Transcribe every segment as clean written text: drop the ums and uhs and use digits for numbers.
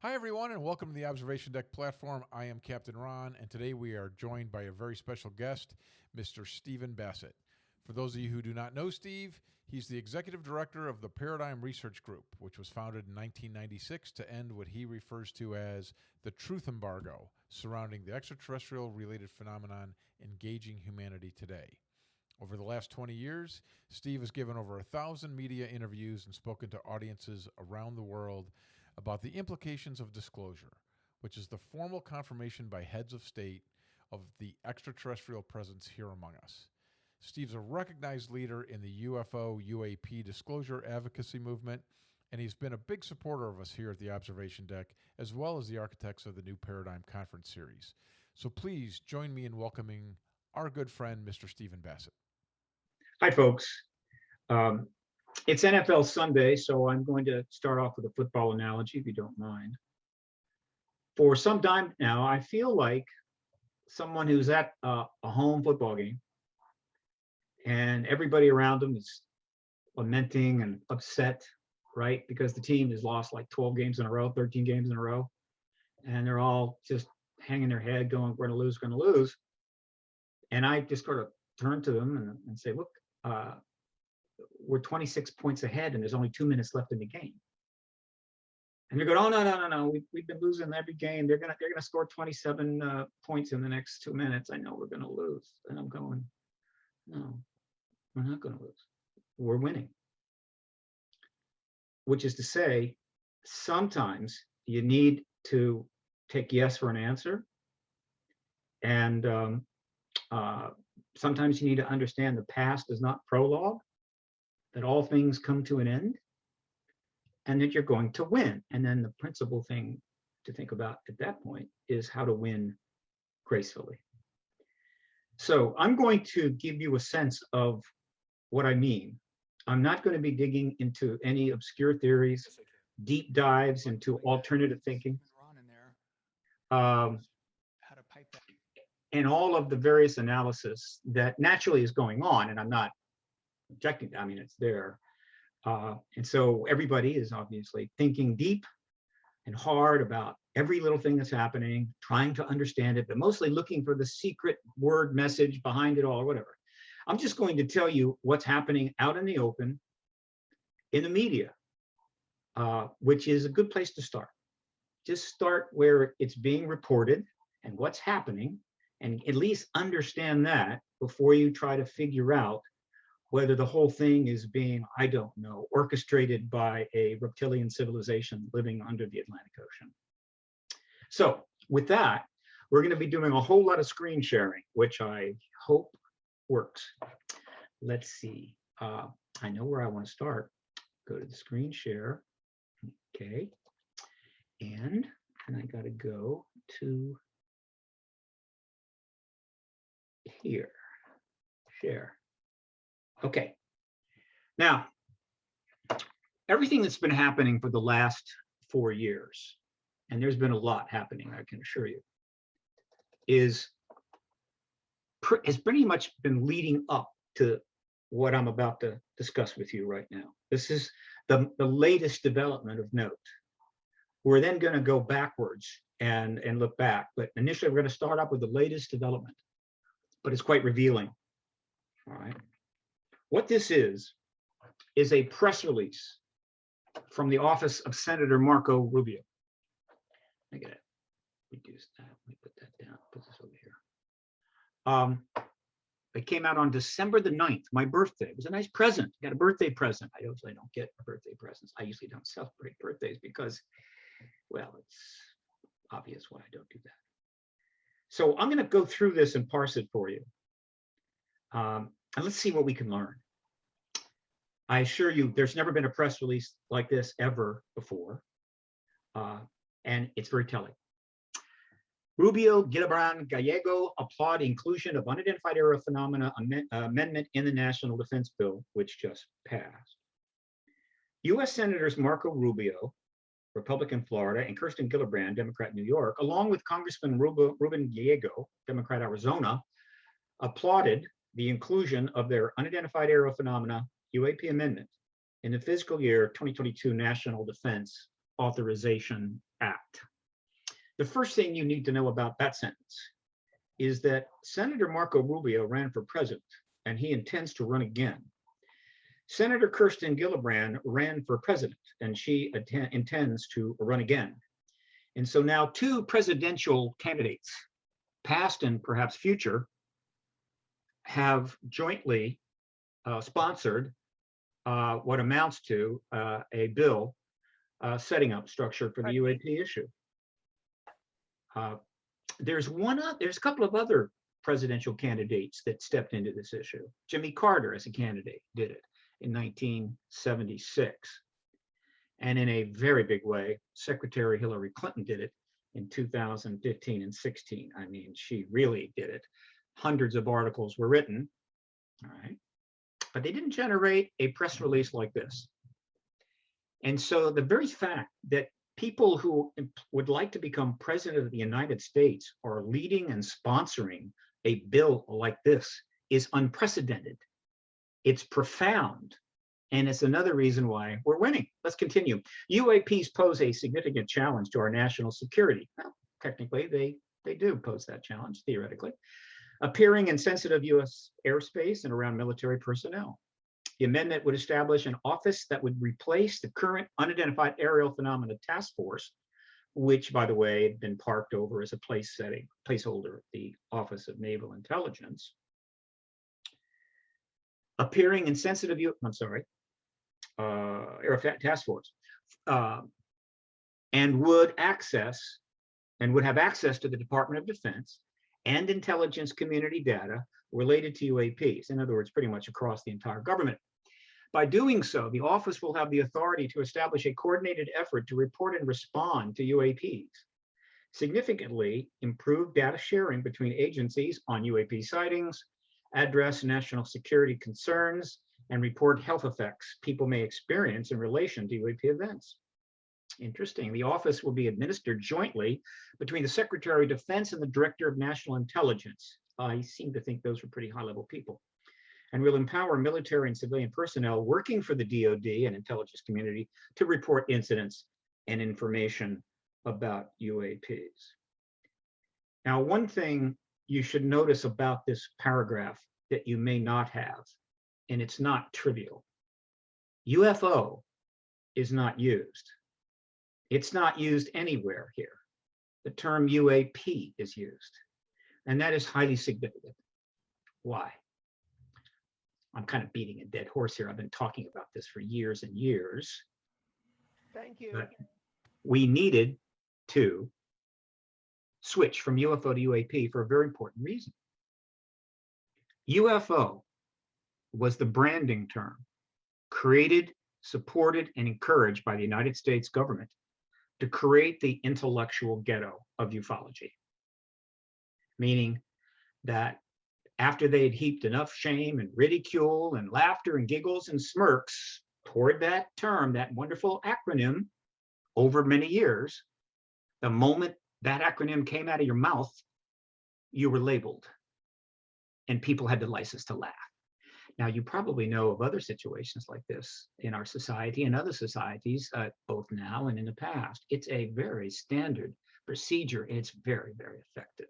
Hi, everyone, and welcome to the Observation Deck platform. I am Captain Ron, and today we are joined by a very special guest, Mr. Stephen Bassett. For those of you who do not know Steve, he's the executive director of the Paradigm Research Group, which was founded in 1996 to end what he refers to as the truth embargo surrounding the extraterrestrial-related phenomenon engaging humanity today. Over the last 20 years, Steve has given over 1,000 media interviews and spoken to audiences around the world about the implications of disclosure, which is the formal confirmation by heads of state of the extraterrestrial presence here among us. Steve's a recognized leader in the UFO UAP Disclosure advocacy movement, and he's been a big supporter of us here at the Observation Deck, as well as the architects of the new Paradigm Conference series. So please join me in welcoming our good friend, Mr. Stephen Bassett. Hi, folks. It's NFL Sunday, so I'm going to start off with a football analogy, if you don't mind. For some time now, I feel like someone who's at a home football game, and everybody around them is lamenting and upset, right? Because the team has lost like 12 games in a row, 13 games in a row, and they're all just hanging their head going, we're going to lose, going to lose. And I just sort of turn to them and say, look, we're 26 points ahead and there's only 2 minutes left in the game. And they're going, oh, no. We've been losing every game. They're gonna score 27 points in the next 2 minutes. I know we're gonna lose. And I'm going, no, we're not gonna lose. We're winning. Which is to say, sometimes you need to take yes for an answer. And sometimes you need to understand the past is not prologue, that all things come to an end, and that you're going to win. And then the principal thing to think about at that point is how to win gracefully. So I'm going to give you a sense of what I mean. I'm not going to be digging into any obscure theories, deep dives into alternative thinking, and all of the various analysis that naturally is going on. And I'm not objecting. I mean, it's there. And so everybody is obviously thinking deep and hard about every little thing that's happening, trying to understand it, but mostly looking for the secret word message behind it all, or whatever. I'm just going to tell you what's happening out in the open in the media, which is a good place to start. Just start where it's being reported and what's happening, and at least understand that before you try to figure out whether the whole thing is being, I don't know, orchestrated by a reptilian civilization living under the Atlantic Ocean. So with that, we're going to be doing a whole lot of screen sharing, which I hope works. Let's see. I know where I want to start. Go to the screen share. Okay. And I got to go to here. Share. Okay. Now, everything that's been happening for the last 4 years, and there's been a lot happening, I can assure you, has pretty much been leading up to what I'm about to discuss with you right now. This is the latest development of note. We're then going to go backwards and look back, but initially we're going to start up with the latest development, but it's quite revealing. All right. What this is a press release from the office of Senator Marco Rubio. I gotta reduce that. Let me put that down. Put this over here. It came out on December the 9th, my birthday. It was a nice present. I got a birthday present. I usually don't get birthday presents. I usually don't celebrate birthdays because, well, it's obvious why I don't do that. So I'm going to go through this and parse it for you. And let's see what we can learn. I assure you, there's never been a press release like this ever before. And it's very telling. Rubio, Gillibrand, Gallego applaud inclusion of unidentified aerial phenomena amendment in the National Defense Bill, which just passed. U.S. Senators Marco Rubio, Republican Florida, and Kirsten Gillibrand, Democrat New York, along with Congressman Ruben Gallego, Democrat Arizona, applauded the inclusion of their unidentified aerial phenomena UAP amendment in the fiscal year 2022 National Defense Authorization Act. The first thing you need to know about that sentence is that Senator Marco Rubio ran for president, and he intends to run again. Senator Kirsten Gillibrand ran for president, and she intends to run again. And so now two presidential candidates, past and perhaps future, have jointly sponsored what amounts to a bill setting up structure for the UAP issue. There's a couple of other presidential candidates that stepped into this issue. Jimmy Carter, as a candidate, did it in 1976. And in a very big way, Secretary Hillary Clinton did it in 2015 and 16. I mean, she really did it. Hundreds of articles were written, all right, but they didn't generate a press release like this. And so the very fact that people who would like to become president of the United States are leading and sponsoring a bill like this is unprecedented. It's profound. And it's another reason why we're winning. Let's continue. UAPs pose a significant challenge to our national security. Well, technically, they do pose that challenge, theoretically. Appearing in sensitive U.S. airspace and around military personnel. The amendment would establish an office that would replace the current Unidentified Ariel Phenomena Task Force, which, by the way, had been parked over as a placeholder at the Office of Naval Intelligence. Appearing in sensitive Air Task Force, and would have access to the Department of Defense and intelligence community data related to UAPs. In other words, pretty much across the entire government. By doing so, the office will have the authority to establish a coordinated effort to report and respond to UAPs. Significantly improve data sharing between agencies on UAP sightings, address national security concerns, and report health effects people may experience in relation to UAP events. Interesting. The office will be administered jointly between the Secretary of Defense and the Director of National Intelligence. I seem to think those were pretty high-level people. And will empower military and civilian personnel working for the DoD and intelligence community to report incidents and information about UAPs. Now, one thing you should notice about this paragraph that you may not have, and it's not trivial. UFO is not used. It's not used anywhere here. The term UAP is used, and that is highly significant. Why? I'm kind of beating a dead horse here. I've been talking about this for years and years. Thank you. But we needed to switch from UFO to UAP for a very important reason. UFO was the branding term created, supported, and encouraged by the United States government to create the intellectual ghetto of ufology. Meaning that after they had heaped enough shame and ridicule and laughter and giggles and smirks toward that term, that wonderful acronym, over many years, the moment that acronym came out of your mouth, you were labeled, and people had the license to laugh. Now, you probably know of other situations like this in our society and other societies, both now and in the past. It's a very standard procedure, and it's very, very effective.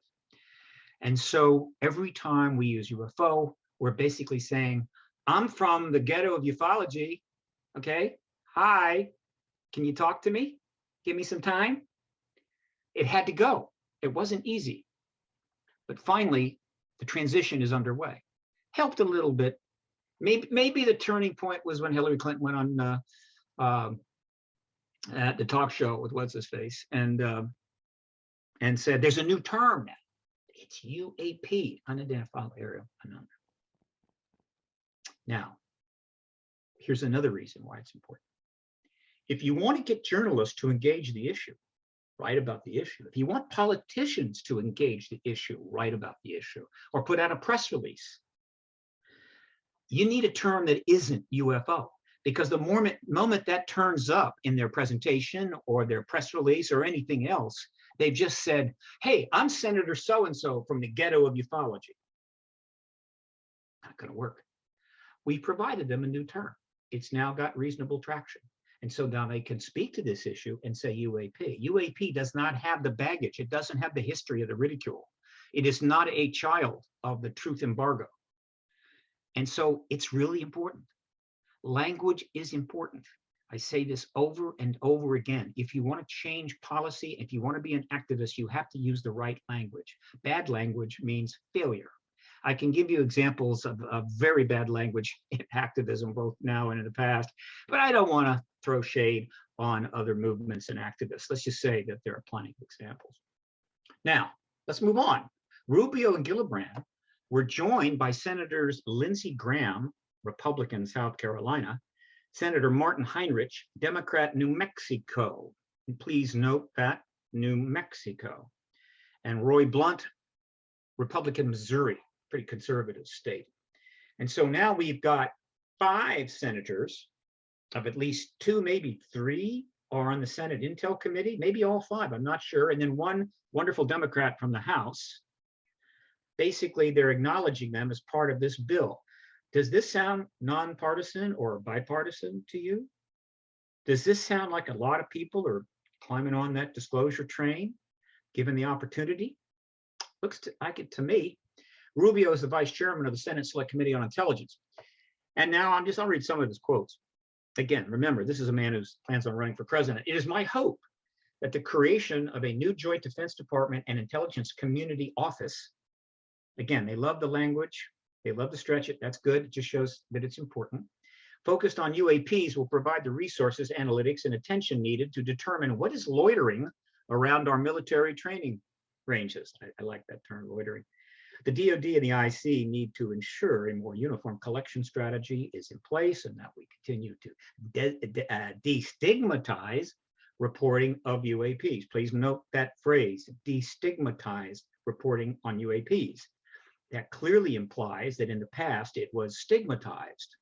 And so every time we use UFO, we're basically saying, I'm from the ghetto of ufology, okay? Hi, can you talk to me? Give me some time? It had to go. It wasn't easy. But finally, the transition is underway. Helped a little bit. Maybe the turning point was when Hillary Clinton went on at the talk show with what's-his-face and said, there's a new term now. It's UAP, Unidentified Ariel Phenomena. Now, here's another reason why it's important. If you want to get journalists to engage the issue, write about the issue. If you want politicians to engage the issue, write about the issue, or put out a press release, you need a term that isn't UFO. Because the moment that turns up in their presentation or their press release or anything else, they've just said, hey, I'm Senator so-and-so from the ghetto of ufology. Not going to work. We provided them a new term. It's now got reasonable traction. And so now they can speak to this issue and say UAP. UAP does not have the baggage. It doesn't have the history of the ridicule. It is not a child of the truth embargo. And so it's really important. Language is important. I say this over and over again. If you want to change policy, if you want to be an activist, you have to use the right language. Bad language means failure. I can give you examples of very bad language in activism, both now and in the past, but I don't want to throw shade on other movements and activists. Let's just say that there are plenty of examples. Now, let's move on. Rubio and Gillibrand were joined by Senators Lindsey Graham, Republican, South Carolina, Senator Martin Heinrich, Democrat, New Mexico. And please note that New Mexico. And Roy Blunt, Republican, Missouri, pretty conservative state. And so now we've got 5 senators, of at least 2, maybe 3, are on the Senate Intel Committee, maybe all 5, I'm not sure. And then 1 wonderful Democrat from the House. Basically, they're acknowledging them as part of this bill. Does this sound nonpartisan or bipartisan to you? Does this sound like a lot of people are climbing on that disclosure train, given the opportunity? Looks like it to me. Rubio is the vice chairman of the Senate Select Committee on Intelligence. And now I'll read some of his quotes. Again, remember, this is a man who plans on running for president. It is my hope that the creation of a new Joint Defense Department and Intelligence Community Office, again, they love the language, they love to stretch it, that's good, it just shows that it's important, focused on UAPs will provide the resources, analytics, and attention needed to determine what is loitering around our military training ranges. I like that term, loitering. The DoD and the IC need to ensure a more uniform collection strategy is in place and that we continue to destigmatize reporting of UAPs. Please note that phrase, destigmatize reporting on UAPs. That clearly implies that in the past it was stigmatized,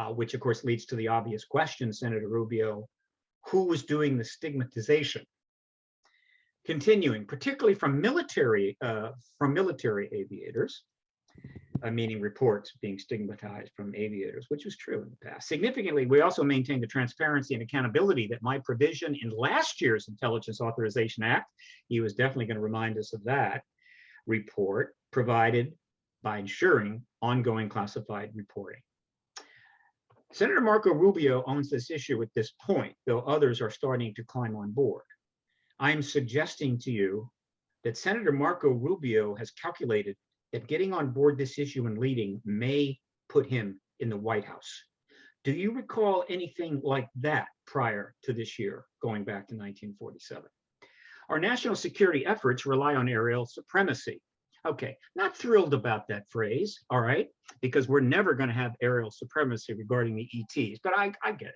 which of course leads to the obvious question, Senator Rubio, who was doing the stigmatization? Continuing, particularly from military aviators, meaning reports being stigmatized from aviators, which was true in the past. Significantly, we also maintain the transparency and accountability that my provision in last year's Intelligence Authorization Act, he was definitely going to remind us of that, report provided by ensuring ongoing classified reporting. Senator Marco Rubio owns this issue at this point, though others are starting to climb on board. I'm suggesting to you that Senator Marco Rubio has calculated that getting on board this issue and leading may put him in the White House. Do you recall anything like that prior to this year, going back to 1947? Our national security efforts rely on aerial supremacy. Okay, not thrilled about that phrase, all right, because we're never going to have aerial supremacy regarding the ETs, but I get it.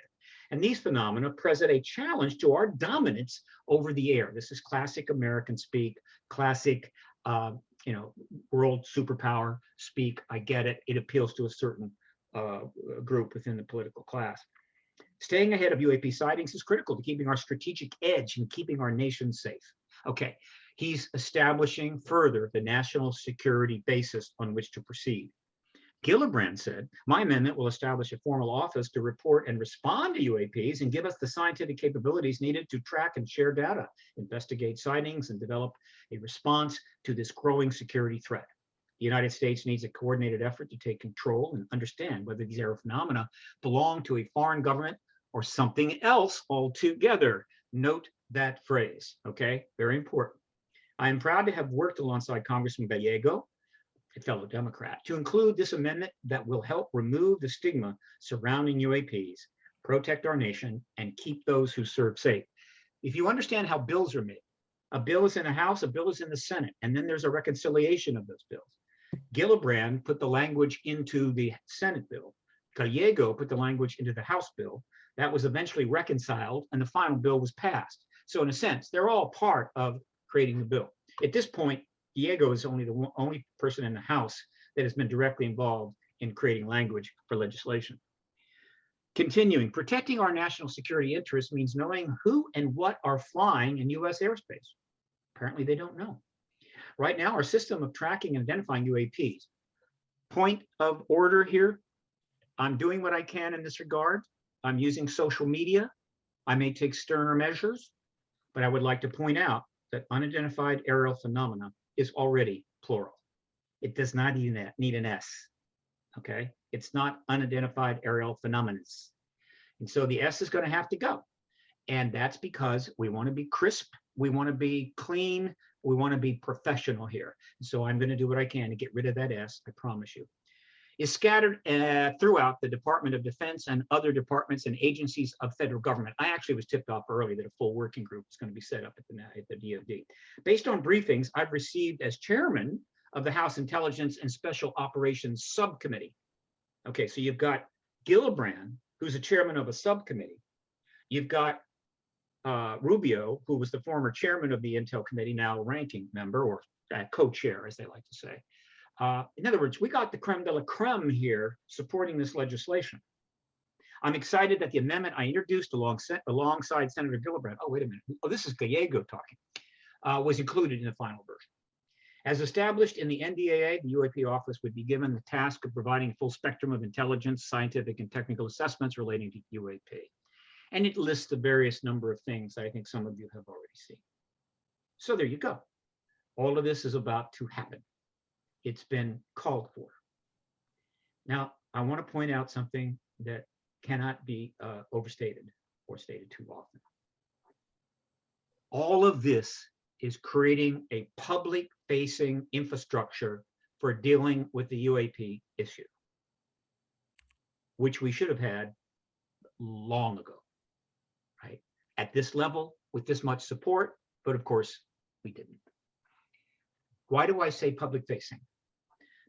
And these phenomena present a challenge to our dominance over the air. This is classic American speak, classic, world superpower speak. I get it. It appeals to a certain group within the political class. Staying ahead of UAP sightings is critical to keeping our strategic edge and keeping our nation safe. Okay, he's establishing further the national security basis on which to proceed. Gillibrand said, my amendment will establish a formal office to report and respond to UAPs and give us the scientific capabilities needed to track and share data, investigate sightings, and develop a response to this growing security threat. The United States needs a coordinated effort to take control and understand whether these aerial phenomena belong to a foreign government or something else altogether. Note that phrase, okay? Very important. I am proud to have worked alongside Congressman Gallego, a fellow Democrat, to include this amendment that will help remove the stigma surrounding UAPs, protect our nation, and keep those who serve safe. If you understand how bills are made, a bill is in the House, a bill is in the Senate, and then there's a reconciliation of those bills. Gillibrand put the language into the Senate bill. Gallego put the language into the House bill. That was eventually reconciled, and the final bill was passed. So in a sense, they're all part of creating the bill. At this point, Diego is only the only person in the House that has been directly involved in creating language for legislation. Continuing, protecting our national security interests means knowing who and what are flying in U.S. airspace. Apparently, they don't know. Right now, our system of tracking and identifying UAPs. Point of order here, I'm doing what I can in this regard. I'm using social media I may take sterner measures, but I would like to point out that unidentified aerial phenomena is already plural. It does not even need an S, okay? It's not unidentified aerial phenomena. And so the S is going to have to go. And that's because we want to be crisp, we want to be clean, we want to be professional here. And so I'm going to do what I can to get rid of that S, I promise you. Is scattered throughout the Department of Defense and other departments and agencies of federal government. I actually was tipped off early that a full working group is going to be set up at the DoD. Based on briefings I've received as chairman of the House Intelligence and Special Operations Subcommittee. Okay, so you've got Gillibrand, who's a chairman of a subcommittee. You've got Rubio, who was the former chairman of the Intel Committee, now ranking member or co-chair, as they like to say. In other words, we got the creme de la creme here supporting this legislation. I'm excited that the amendment I introduced alongside Senator Gillibrand, oh, wait a minute, oh, this is Gallego talking, was included in the final version. As established in the NDAA, the UAP office would be given the task of providing a full spectrum of intelligence, scientific, and technical assessments relating to UAP. And it lists the various number of things I think some of you have already seen. So there you go. All of this is about to happen. It's been called for. Now, I want to point out something that cannot be overstated or stated too often. All of this is creating a public-facing infrastructure for dealing with the UAP issue, which we should have had long ago, right? At this level, with this much support, but of course, we didn't. Why do I say public-facing?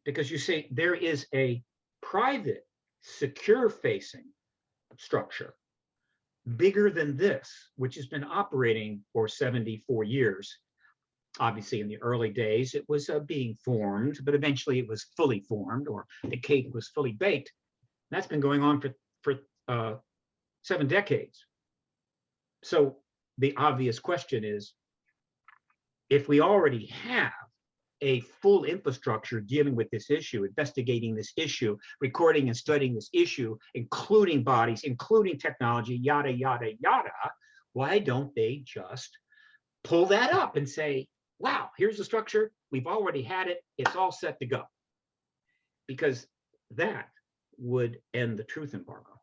Because you see, there is a private, secure-facing structure bigger than this, which has been operating for 74 years. Obviously, in the early days, it was being formed, but eventually it was fully formed, or the cake was fully baked. That's been going on for 7 decades. So the obvious question is, if we already have a full infrastructure dealing with this issue, investigating this issue, recording and studying this issue, including bodies, including technology, yada, yada, yada, why don't they just pull that up and say, wow, here's the structure, we've already had it, it's all set to go? Because that would end the truth embargo.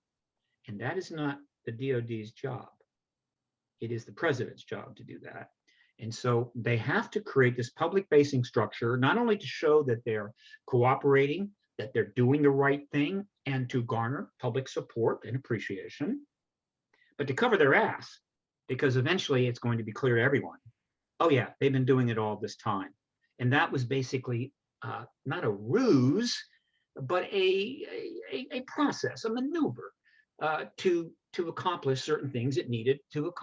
And that is not the DoD's job. It is the president's job to do that. And so they have to create this public-facing structure, not only to show that they're cooperating, that they're doing the right thing, and to garner public support and appreciation, but to cover their ass, because eventually it's going to be clear to everyone, oh yeah, they've been doing it all this time. And that was basically not a ruse, but a process, a maneuver to accomplish certain things it needed to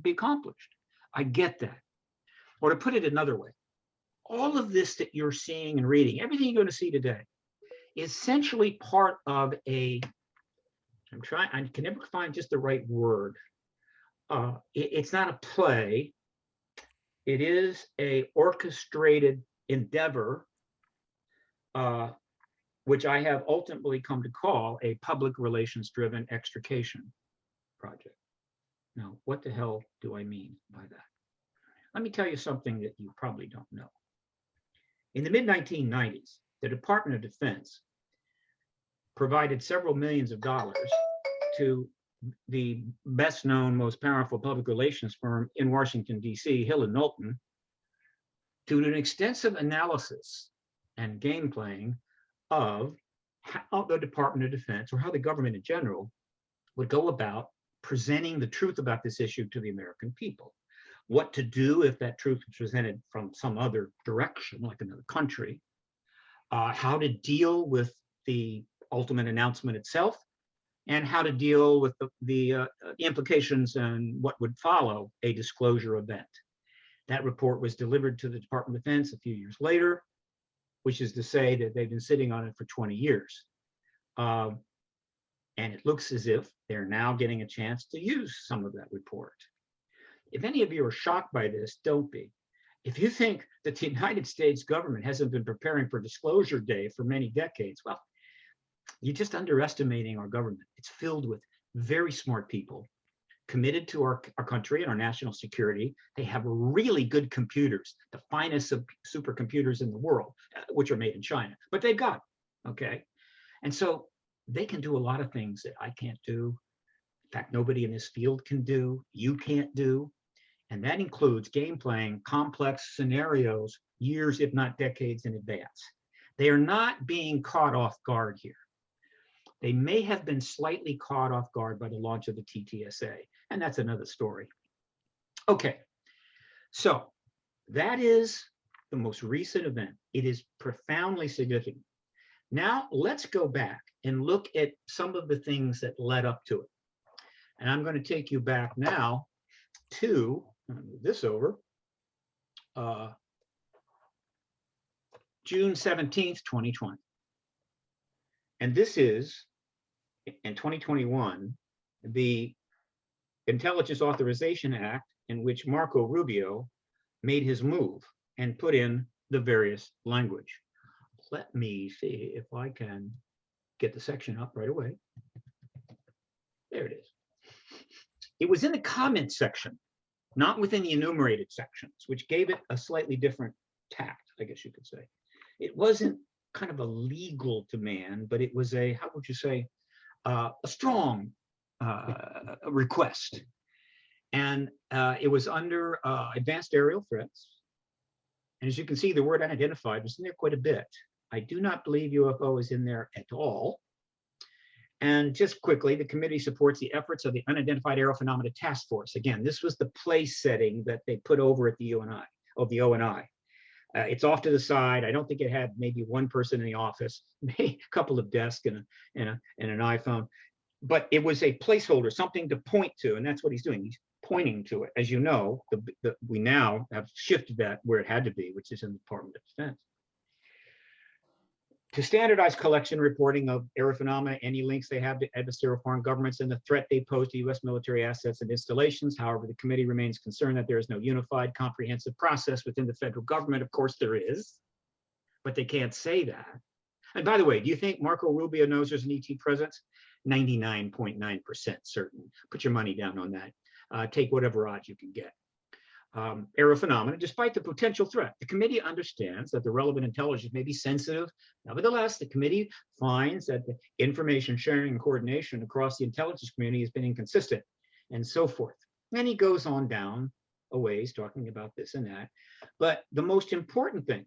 be accomplished. I get that. Or to put it another way, all of this that you're seeing and reading, everything you're going to see today, is essentially part of I can never find just the right word. It's not a play. It is a orchestrated endeavor, which I have ultimately come to call a public relations-driven extrication project. Now, what the hell do I mean by that? Let me tell you something that you probably don't know. In the mid-1990s, the Department of Defense provided several millions of dollars to the best known, most powerful public relations firm in Washington, D.C., Hill & Knowlton, to do an extensive analysis and game playing of how the Department of Defense, or how the government in general, would go about presenting the truth about this issue to the American people. What to do if that truth was presented from some other direction, like another country, how to deal with the ultimate announcement itself, and how to deal with the implications and what would follow a disclosure event. That report was delivered to the Department of Defense a few years later, which is to say that they've been sitting on it for 20 years. And it looks as if they're now getting a chance to use some of that report. If any of you are shocked by this, don't be. If you think that the United States government hasn't been preparing for Disclosure Day for many decades, well, you're just underestimating our government. It's filled with very smart people committed to our country and our national security. They have really good computers, the finest of supercomputers in the world, which are made in China, but they've got them, okay? And so they can do a lot of things that I can't do. In fact, nobody in this field can do, you can't do. And that includes game playing complex scenarios years, if not decades in advance. They are not being caught off guard here. They may have been slightly caught off guard by the launch of the TTSA, and that's another story. Okay, so that is the most recent event. It is profoundly significant. Now let's go back and look at some of the things that led up to it. And I'm going to take you back now to, I'm going to move this over, June 17th, 2020. And this is, in 2021, the Intelligence Authorization Act, in which Marco Rubio made his move and put in the various language. Let me see if I can get the section up right away. There it is. It was in the comment section, not within the enumerated sections, which gave it a slightly different tact, I guess you could say. It wasn't kind of a legal demand, but it was a, how would you say, a strong request. And it was under advanced aerial threats. And as you can see, the word unidentified was in there quite a bit. I do not believe UFO is in there at all. And just quickly, the committee supports the efforts of the Unidentified Ariel Phenomena Task Force. Again, this was the place setting that they put over at the UNI, of the ONI. It's off to the side. I don't think it had maybe one person in the office, maybe a couple of desks and an iPhone. But it was a placeholder, something to point to, and that's what he's doing. He's pointing to it. As you know, we now have shifted that where it had to be, which is in the Department of Defense. To standardize collection reporting of aerial phenomena, any links they have to adversarial foreign governments and the threat they pose to U.S. military assets and installations. However, the committee remains concerned that there is no unified, comprehensive process within the federal government. Of course, there is, but they can't say that. And by the way, do you think Marco Rubio knows there's an ET presence? 99.9% certain. Put your money down on that. Take whatever odds you can get. Aerial phenomena, despite the potential threat. The committee understands that the relevant intelligence may be sensitive. Nevertheless, the committee finds that the information sharing and coordination across the intelligence community has been inconsistent, and so forth. And he goes on down a ways talking about this and that. But the most important thing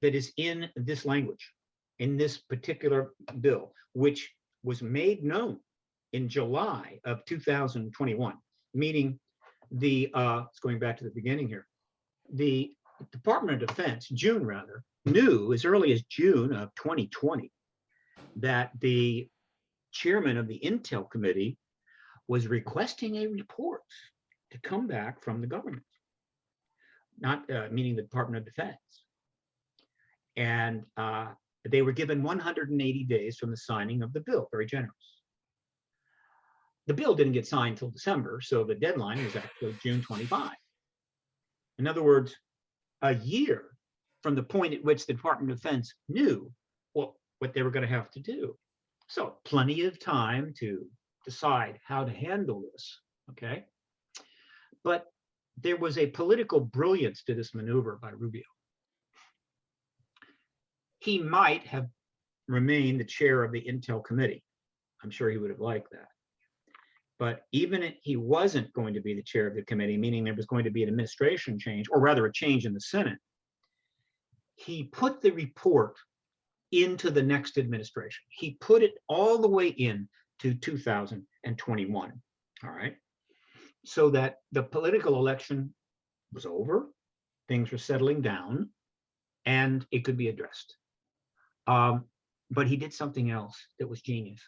that is in this language, in this particular bill, which was made known in July of 2021, meaning it's going back to the beginning here. The Department of Defense, June rather, knew as early as June of 2020 that the chairman of the Intel Committee was requesting a report to come back from the government, not meaning the Department of Defense. And they were given 180 days from the signing of the bill, very generous. The bill didn't get signed until December, so the deadline was actually June 25. In other words, a year from the point at which the Department of Defense knew what they were going to have to do. So plenty of time to decide how to handle this, okay? But there was a political brilliance to this maneuver by Rubio. He might have remained the chair of the Intel Committee. I'm sure he would have liked that. But even if he wasn't going to be the chair of the committee, meaning there was going to be an administration change, or rather a change in the Senate, he put the report into the next administration. He put it all the way in to 2021, all right? So that the political election was over, things were settling down, and it could be addressed. But he did something else that was genius.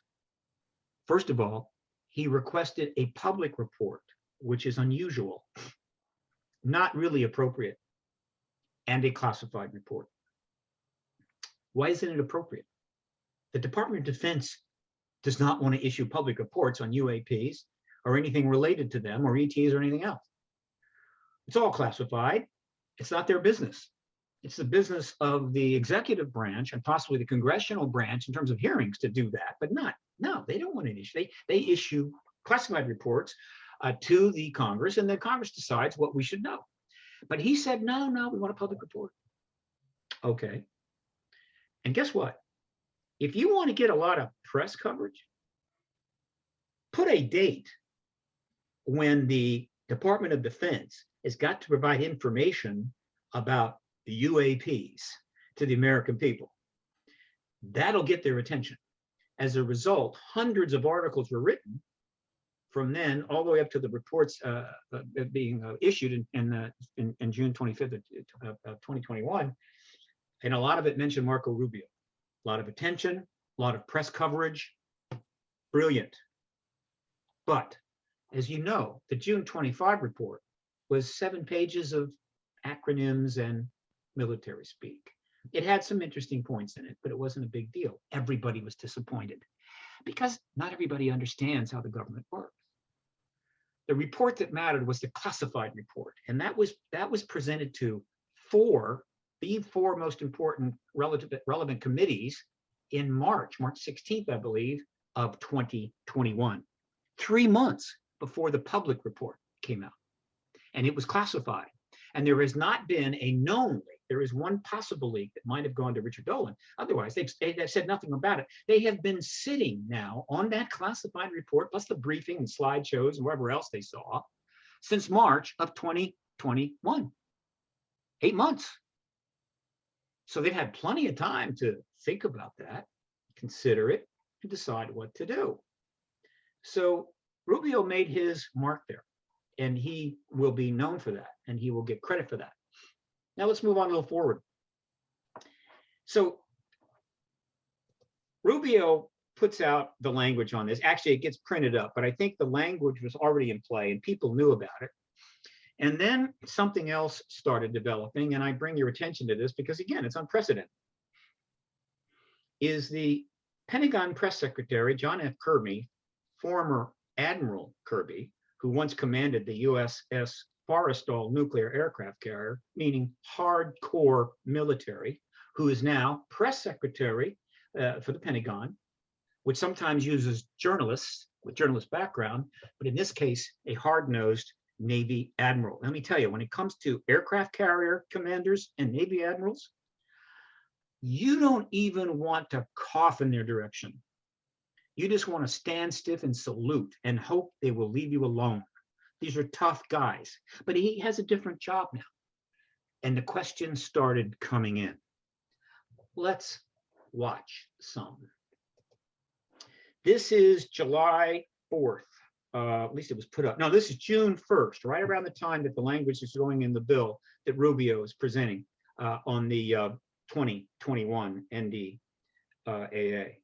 First of all, he requested a public report, which is unusual, not really appropriate, and a classified report. Why isn't it appropriate? The Department of Defense does not want to issue public reports on UAPs or anything related to them or ETs or anything else. It's all classified. It's not their business. It's the business of the executive branch and possibly the congressional branch in terms of hearings to do that, but no, they don't want to issue. They issue classified reports to the Congress, and then Congress decides what we should know. But he said, no, we want a public report. Okay. And guess what? If you want to get a lot of press coverage, put a date when the Department of Defense has got to provide information about the UAPs to the American people. That'll get their attention. As a result, hundreds of articles were written from then all the way up to the reports being issued in June 25th of 2021. And a lot of it mentioned Marco Rubio. A lot of attention, a lot of press coverage. Brilliant. But as you know, the June 25 report was 7 pages of acronyms and military speak. It had some interesting points in it, but it wasn't a big deal. Everybody was disappointed because not everybody understands how the government works. The report that mattered was the classified report, and that was presented to the four most important relevant committees in March 16th, I believe, of 2021, 3 months before the public report came out. And it was classified. And there has not been a known leak. There is one possible leak that might have gone to Richard Dolan. Otherwise, they've said nothing about it. They have been sitting now on that classified report, plus the briefing and slideshows and wherever else they saw, since March of 2021. 8 months. So they've had plenty of time to think about that, consider it, and decide what to do. So Rubio made his mark there, and he will be known for that, and he will get credit for that. Now let's move on a little forward. So Rubio puts out the language on this. Actually, it gets printed up, but I think the language was already in play and people knew about it. And then something else started developing, and I bring your attention to this because, again, it's unprecedented, is the Pentagon press secretary, John F. Kirby, former Admiral Kirby, who once commanded the USS Forrestal nuclear aircraft carrier, meaning hardcore military, who is now press secretary for the Pentagon, which sometimes uses journalists with journalist background, but in this case, a hard-nosed Navy admiral. Let me tell you, when it comes to aircraft carrier commanders and Navy admirals, you don't even want to cough in their direction. You just want to stand stiff and salute and hope they will leave you alone. These are tough guys, but he has a different job now. And the questions started coming in. Let's watch some. This is July 4th. At least it was put up. No, this is June 1st, right around the time that the language is going in the bill that Rubio is presenting on the 2021 NDAA.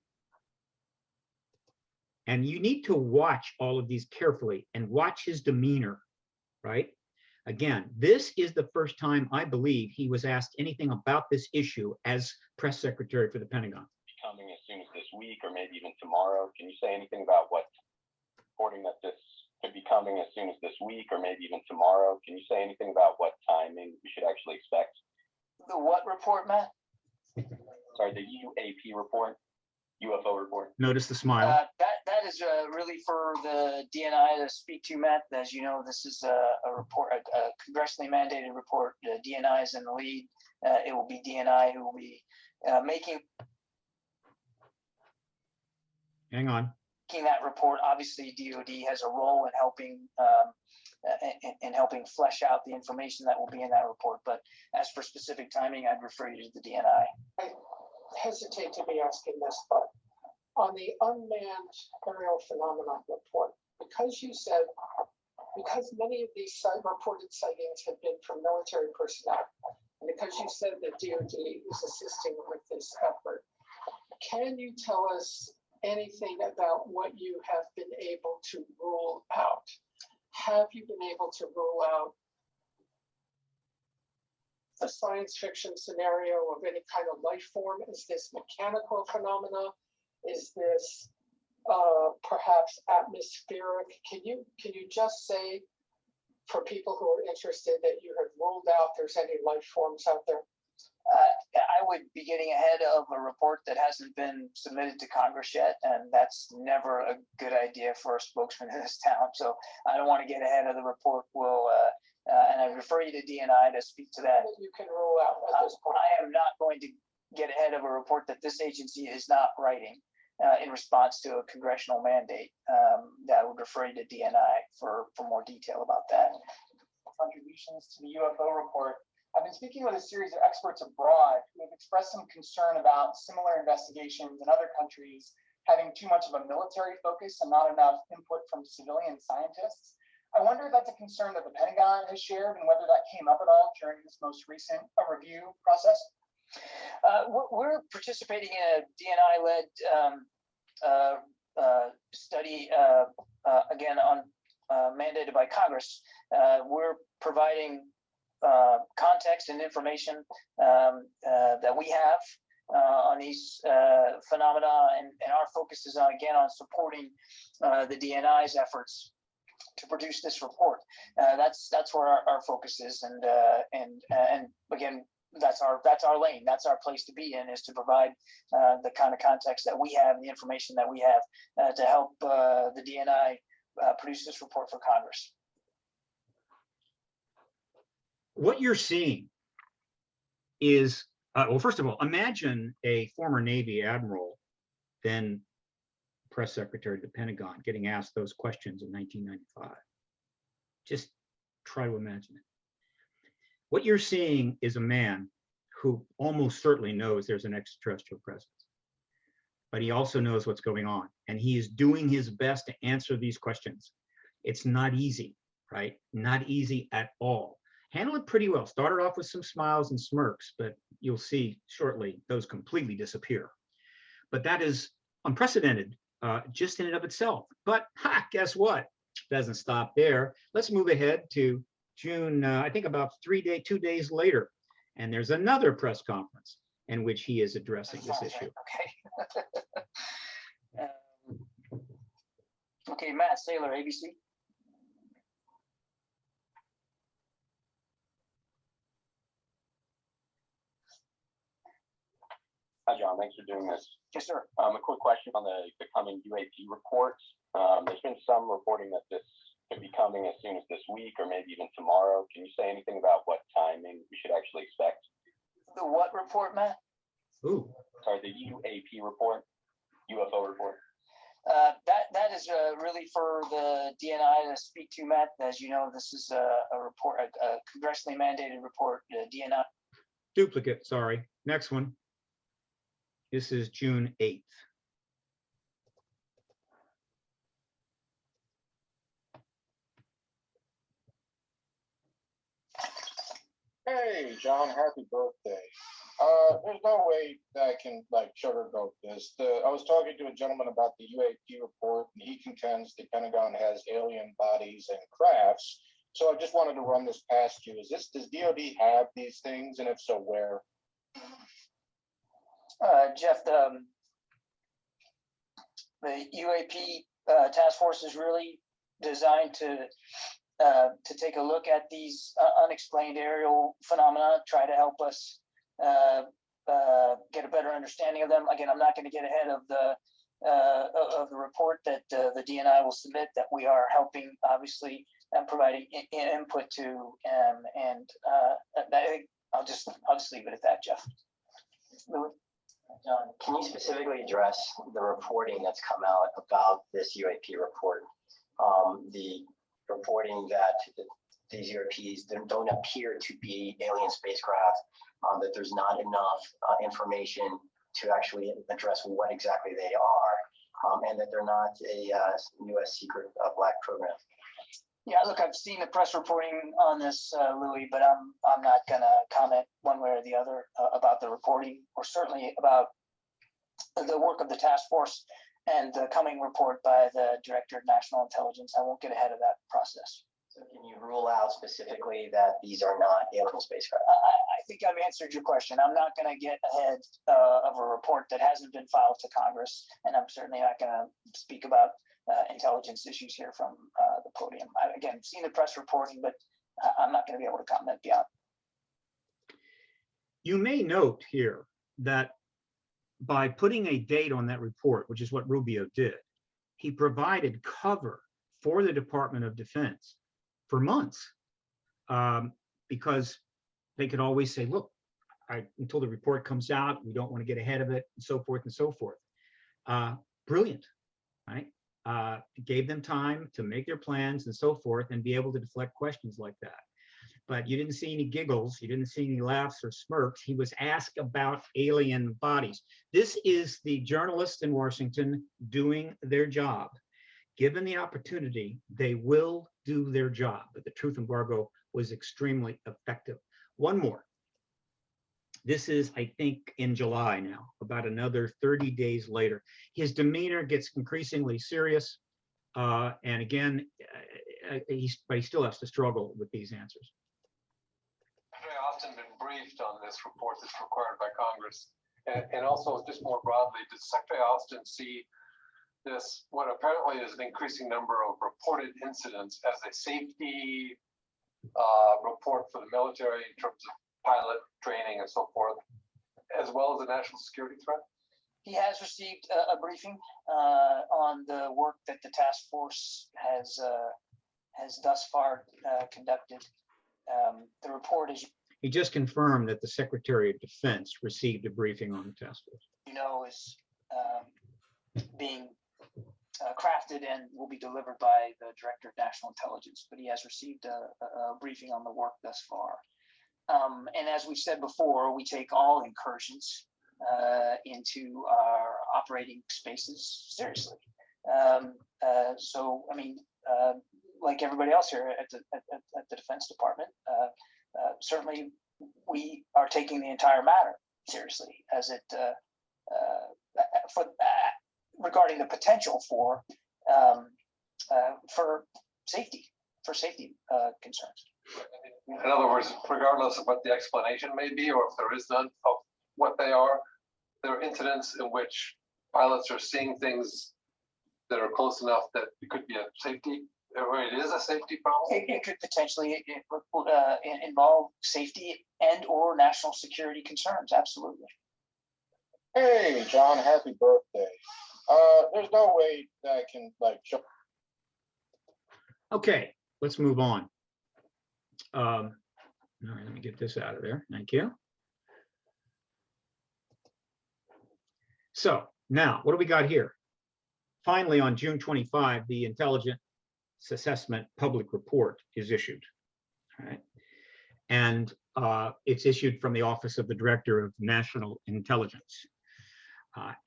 And you need to watch all of these carefully and watch his demeanor, right? Again, this is the first time I believe he was asked anything about this issue as press secretary for the Pentagon. Coming as soon as this week or maybe even tomorrow. Can you say anything about what, reporting that this could be coming as soon as this week or maybe even tomorrow? Can you say anything about what timing we should actually expect? The what report, Matt? Sorry, the UAP report, UFO report. Notice the smile. That is really for the DNI to speak to, Matt. As you know, this is a report, a congressionally mandated report. DNI is in the lead. It will be DNI who will be making that report. Obviously, DoD has a role in helping flesh out the information that will be in that report. But as for specific timing, I'd refer you to the DNI. I hesitate to be asking this, but on the unmanned aerial phenomena report, because many of these reported sightings have been from military personnel, and because you said that DoD is assisting with this effort, can you tell us anything about what you have been able to rule out? Have you been able to rule out a science fiction scenario of any kind of life form? Is this mechanical phenomena? Is this perhaps atmospheric? Can you just say, for people who are interested, that you have ruled out there's any life forms out there? I would be getting ahead of a report that hasn't been submitted to Congress yet, and that's never a good idea for a spokesman in this town. So I don't want to get ahead of the report. And I refer you to DNI to speak to that. You can rule out at this point. I am not going to get ahead of a report that this agency is not writing in response to a congressional mandate. That I would refer you to DNI for more detail about that. Contributions to the UFO report. I've been speaking with a series of experts abroad who have expressed some concern about similar investigations in other countries having too much of a military focus and not enough input from civilian scientists. I wonder if that's a concern that the Pentagon has shared and whether that came up at all during this most recent review process. We're participating in a DNI-led study, again, mandated by Congress. We're providing context and information that we have on these phenomena, and our focus is on supporting the DNI's efforts to produce this report. That's where our focus is, and again, that's our lane. That's our place to be in, is to provide the kind of context that we have and the information that we have to help the DNI produce this report for Congress. What you're seeing is, well, first of all, imagine a former Navy admiral, then press secretary of the Pentagon, getting asked those questions in 1995. Just try to imagine it. What you're seeing is a man who almost certainly knows there's an extraterrestrial presence, but he also knows what's going on, and he is doing his best to answer these questions. It's not easy, right? Not easy at all. Handle it pretty well. Started off with some smiles and smirks, but you'll see shortly those completely disappear. But that is unprecedented just in and of itself. But guess what? Doesn't stop there. Let's move ahead to June, I think about 2 days later. And there's another press conference in which he is addressing this issue. Okay. Okay, Matt Saylor, ABC. Hi, John. Thanks for doing this. Yes, sir. A quick question on the coming UAP reports. There's been some reporting that this could be coming as soon as this week or maybe even tomorrow. Can you say anything about what timing we should actually expect? The what report, Matt? Ooh. Sorry, the UAP report, UFO report. That is really for the DNI to speak to, Matt. As you know, this is a report, a congressionally mandated report. DNI. Duplicate, sorry. Next one. This is June 8th. Hey, John, happy birthday. There's no way that I can sugarcoat this. I was talking to a gentleman about the UAP report, and he contends the Pentagon has alien bodies and crafts. So I just wanted to run this past you. Does DoD have these things, and if so, where? Jeff, the UAP task force is really designed to take a look at these unexplained aerial phenomena, try to help us get a better understanding of them. Again, I'm not going to get ahead of the report that the DNI will submit, that we are helping, obviously, and providing input to, and I think I'll just leave it at that, Jeff. Louis? John, can you specifically address the reporting that's come out about this UAP report? The reporting that these UAPs don't appear to be alien spacecraft, that there's not enough information to actually address what exactly they are, and that they're not a U.S. secret black program. Yeah, look, I've seen the press reporting on this, Louis, but I'm not going to comment one way or the other about the reporting, or certainly about the work of the task force and the coming report by the Director of National Intelligence. I won't get ahead of that process. So can you rule out specifically that these are not alien spacecraft? I think I've answered your question. I'm not going to get ahead of a report that hasn't been filed to Congress, and I'm certainly not going to speak about intelligence issues here from the podium. Again, seen the press reporting, but I'm not going to be able to comment beyond. You may note here that by putting a date on that report, which is what Rubio did, he provided cover for the Department of Defense for months, because they could always say, look, until the report comes out, we don't want to get ahead of it, and so forth and so forth. Brilliant, right? It gave them time to make their plans and so forth and be able to deflect questions like that. But you didn't see any giggles, you didn't see any laughs or smirks. He was asked about alien bodies. This is the journalists in Washington doing their job. Given the opportunity, they will do their job. But the truth embargo was extremely effective. One more. This is, I think, in July now, about another 30 days later. His demeanor gets increasingly serious. And again, but he still has to struggle with these answers. Very often been briefed on this report that's required by Congress. And also, just more broadly, does Secretary Austin see this, what apparently is an increasing number of reported incidents, as a safety report for the military in terms of pilot training and so forth, as well as a national security threat? He has received a briefing on the work that the task force has thus far conducted. The report is, he just confirmed that the Secretary of Defense received a briefing on the task force. is being crafted and will be delivered by the Director of National Intelligence, but he has received a briefing on the work thus far. And as we said before, we take all incursions into our operating spaces seriously. So, I mean, like everybody else here at the Defense Department, certainly we are taking the entire matter seriously, as it regarding the potential for safety concerns. In other words, regardless of what the explanation may be, or if there is none of what they are, there are incidents in which pilots are seeing things that are close enough that it could be a safety, or it is a safety problem. It could potentially involve safety and or national security concerns. Absolutely. Hey, John, happy birthday. There's no way that I can show. Okay, let's move on. All right, let me get this out of there. Thank you. So now, what do we got here? Finally, on June 25, the Intelligence Assessment Public Report is issued. All right. And it's issued from the Office of the Director of National Intelligence.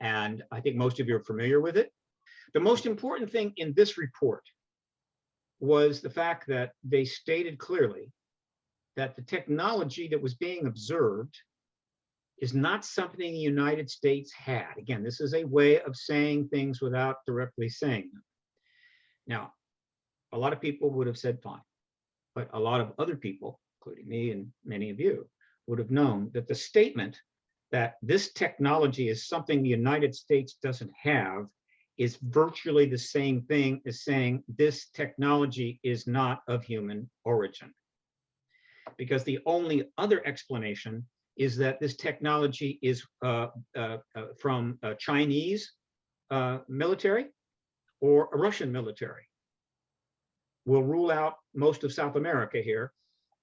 And I think most of you are familiar with it. The most important thing in this report was the fact that they stated clearly that the technology that was being observed is not something the United States had. Again, this is a way of saying things without directly saying them. Now, a lot of people would have said fine, but a lot of other people, including me and many of you, would have known that the statement that this technology is something the United States doesn't have is virtually the same thing as saying this technology is not of human origin. Because the only other explanation is that this technology is from a Chinese military or a Russian military. We'll rule out most of South America here,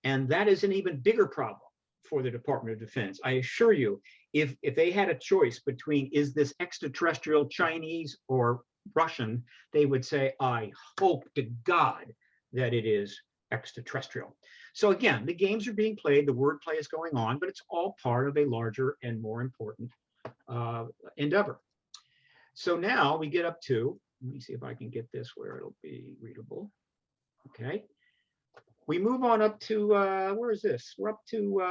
and that is an even bigger problem for the Department of Defense. I assure you, if they had a choice between is this extraterrestrial Chinese or Russian, they would say, I hope to God that it is extraterrestrial. So again, the games are being played, the wordplay is going on, but it's all part of a larger and more important endeavor. So now we get up to, let me see if I can get this where it'll be readable. Okay. We move on up to, where is this? We're up to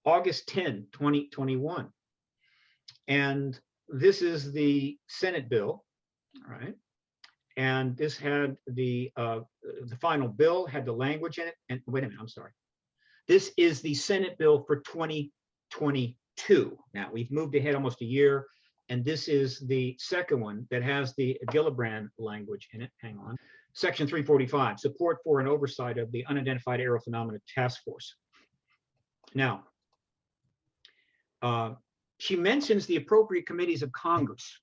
August 10, 2021. And this is the Senate bill, all right? And this had the final bill had the language in it. And wait a minute, I'm sorry. This is the Senate bill for 2022. Now we've moved ahead almost a year, and this is the second one that has the Gillibrand language in it. Hang on. Section 345, support for and oversight of the Unidentified Ariel Phenomena Task Force. Now, she mentions the appropriate committees of Congress,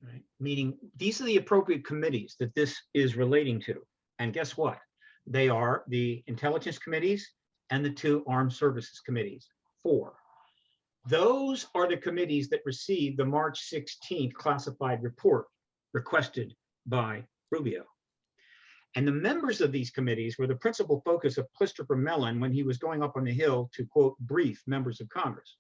right? Meaning these are the appropriate committees that this is relating to. And guess what? They are the intelligence committees and the 2 armed services committees, 4. Those are the committees that received the March 16th classified report requested by Rubio. And the members of these committees were the principal focus of Christopher Mellon when he was going up on the Hill to, quote, brief members of Congress.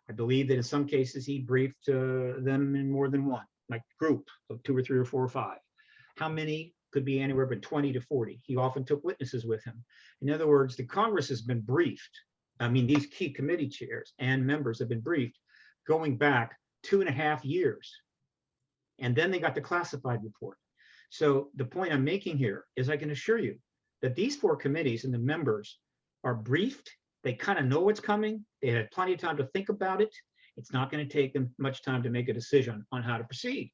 I believe that in some cases he briefed them in more than one, like group of 2 or 3 or 4 or 5. How many? Could be anywhere from 20 to 40. He often took witnesses with him. In other words, the Congress has been briefed. I mean, these key committee chairs and members have been briefed going back 2.5 years. And then they got the classified report. So the point I'm making here is I can assure you that these 4 committees and the members are briefed. They kind of know what's coming. They had plenty of time to think about it. It's not going to take them much time to make a decision on how to proceed.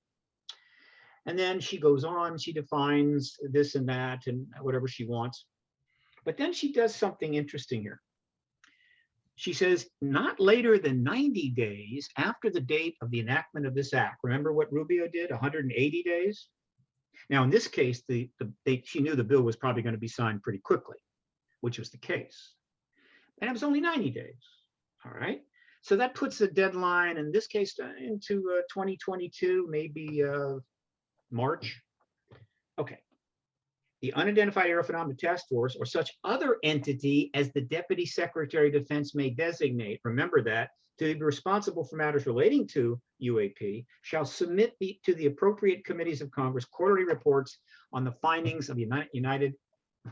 And then she goes on, she defines this and that and whatever she wants. But then she does something interesting here. She says, not later than 90 days after the date of the enactment of this act. Remember what Rubio did, 180 days? Now, in this case, she knew the bill was probably going to be signed pretty quickly, which was the case. And it was only 90 days, all right? So that puts a deadline, in this case, into 2022, maybe March. Okay. The Unidentified Ariel Phenomena Task Force, or such other entity as the Deputy Secretary of Defense may designate, remember that, to be responsible for matters relating to UAP, shall submit to the appropriate committees of Congress quarterly reports on the findings of the United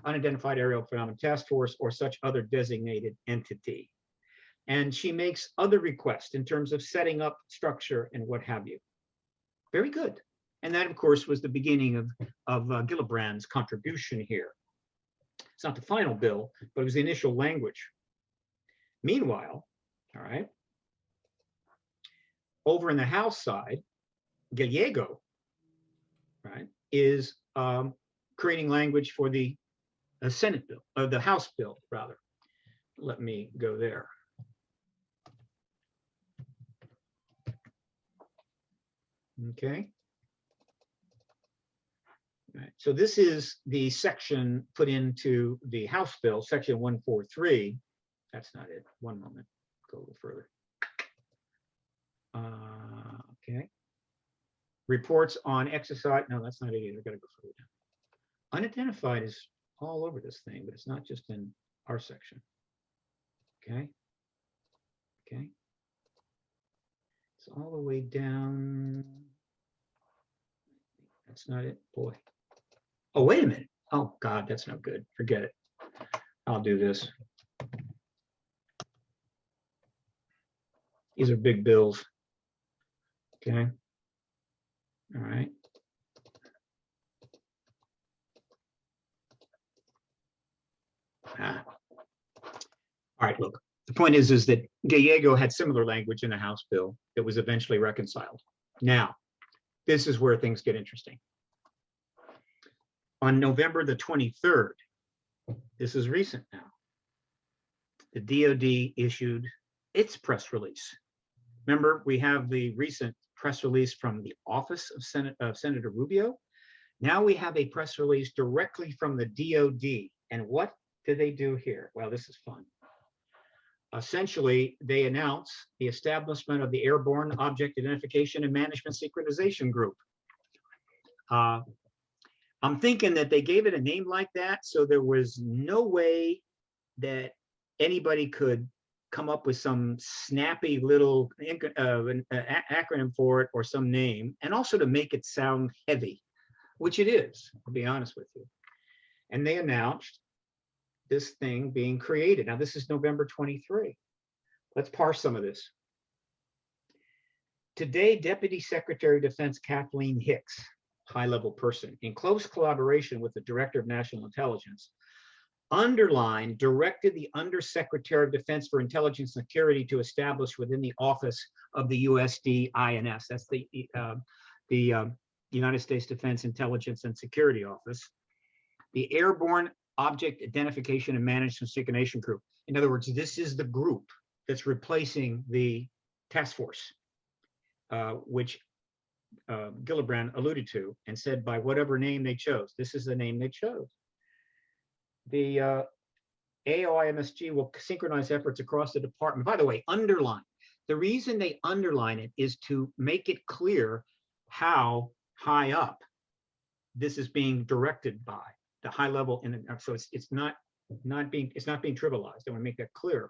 Unidentified Ariel Phenomena Task Force or such other designated entity. And she makes other requests in terms of setting up structure and what have you. Very good. And that, of course, was the beginning of Gillibrand's contribution here. It's not the final bill, but it was the initial language. Meanwhile, all right, over in the House side, Gallego, right, is creating language for the Senate bill, or the House bill, rather. Let me go there. Okay. Right. So this is the section put into the House bill, section 143. That's not it. One moment. Go a little further. Okay. Reports on exercise. No, that's not it either. Got to go further down. Unidentified is all over this thing, but it's not just in our section. Okay. Okay. It's all the way down. That's not it. Boy. Oh, wait a minute. Oh, God, that's no good. Forget it. I'll do this. These are big bills. Okay. All right. All right, look. The point is that Gallego had similar language in the House bill that was eventually reconciled. Now, this is where things get interesting. On November the 23rd, this is recent now, the DOD issued its press release. Remember, we have the recent press release from the office of Senator Rubio. Now we have a press release directly from the DOD. And what do they do here? Well, this is fun. Essentially, they announce the establishment of the Airborne Object Identification and Management Synchronization Group. I'm thinking that they gave it a name like that, so there was no way that anybody could come up with some snappy little acronym for it or some name, and also to make it sound heavy, which it is, to be honest with you. And they announced this thing being created. Now, this is November 23. Let's parse some of this. Today, Deputy Secretary of Defense Kathleen Hicks, high-level person, in close collaboration with the Director of National Intelligence, directed the Undersecretary of Defense for Intelligence and Security to establish within the office of the USDINS, that's the United States Defense Intelligence and Security Office, the Airborne Object Identification and Management Synchronization Group. In other words, this is the group that's replacing the task force, which Gillibrand alluded to and said by whatever name they chose. This is the name they chose. The AOIMSG will synchronize efforts across the department. By the way, underline. The reason they underline it is to make it clear how high up this is being directed by the high level. So it's not being trivialized. I want to make that clear.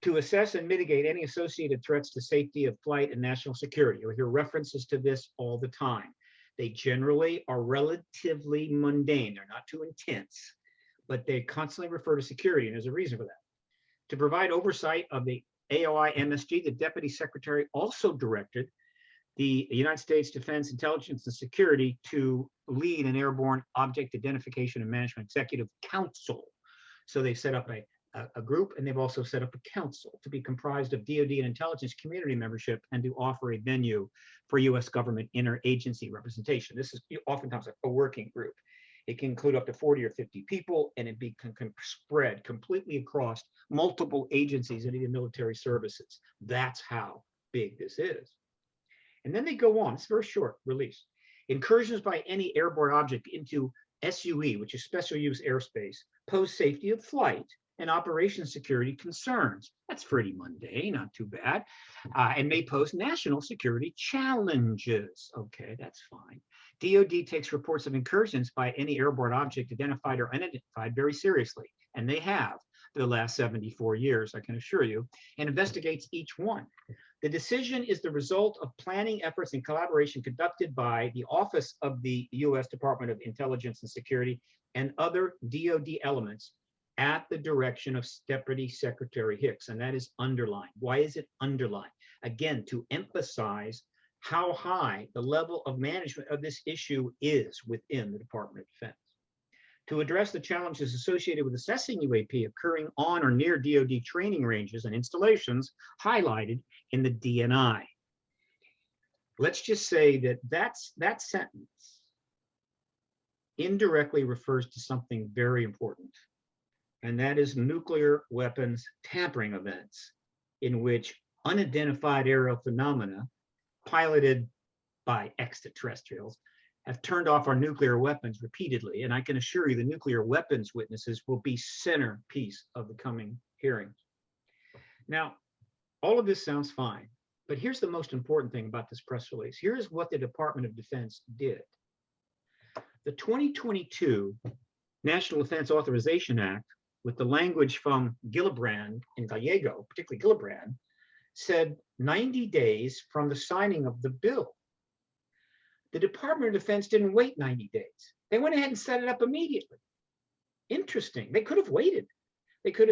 To assess and mitigate any associated threats to safety of flight and national security. You'll hear references to this all the time. They generally are relatively mundane. They're not too intense, but they constantly refer to security, and there's a reason for that. To provide oversight of the AOI-MSG, the Deputy Secretary also directed the United States Defense Intelligence and Security to lead an Airborne Object Identification and Management Executive Council. So they set up a group, and they've also set up a council to be comprised of DoD and intelligence community membership and to offer a venue for U.S. government interagency representation. This is oftentimes a working group. It can include up to 40 or 50 people, and it can spread completely across multiple agencies and even military services. That's how big this is. And then they go on, it's a very short release. Incursions by any airborne object into SUE, which is special use airspace, pose safety of flight and operation security concerns. That's pretty mundane, not too bad, and may pose national security challenges. Okay, that's fine. DoD takes reports of incursions by any airborne object identified or unidentified very seriously, and they have for the last 74 years, I can assure you, and investigates each one. The decision is the result of planning efforts and collaboration conducted by the Office of the U.S. Department of Intelligence and Security and other DoD elements at the direction of Deputy Secretary Hicks, and that is underlined. Why is it underlined? Again, to emphasize how high the level of management of this issue is within the Department of Defense. To address the challenges associated with assessing UAP occurring on or near DoD training ranges and installations highlighted in the DNI. Let's just say that sentence indirectly refers to something very important, and that is nuclear weapons tampering events in which unidentified aerial phenomena piloted by extraterrestrials have turned off our nuclear weapons repeatedly. And I can assure you the nuclear weapons witnesses will be centerpiece of the coming hearings. Now, all of this sounds fine, but here's the most important thing about this press release. Here's what the Department of Defense did. The 2022 National Defense Authorization Act, with the language from Gillibrand and Gallego, particularly Gillibrand, said 90 days from the signing of the bill. The Department of Defense didn't wait 90 days. They went ahead and set it up immediately. Interesting. They could have waited. They could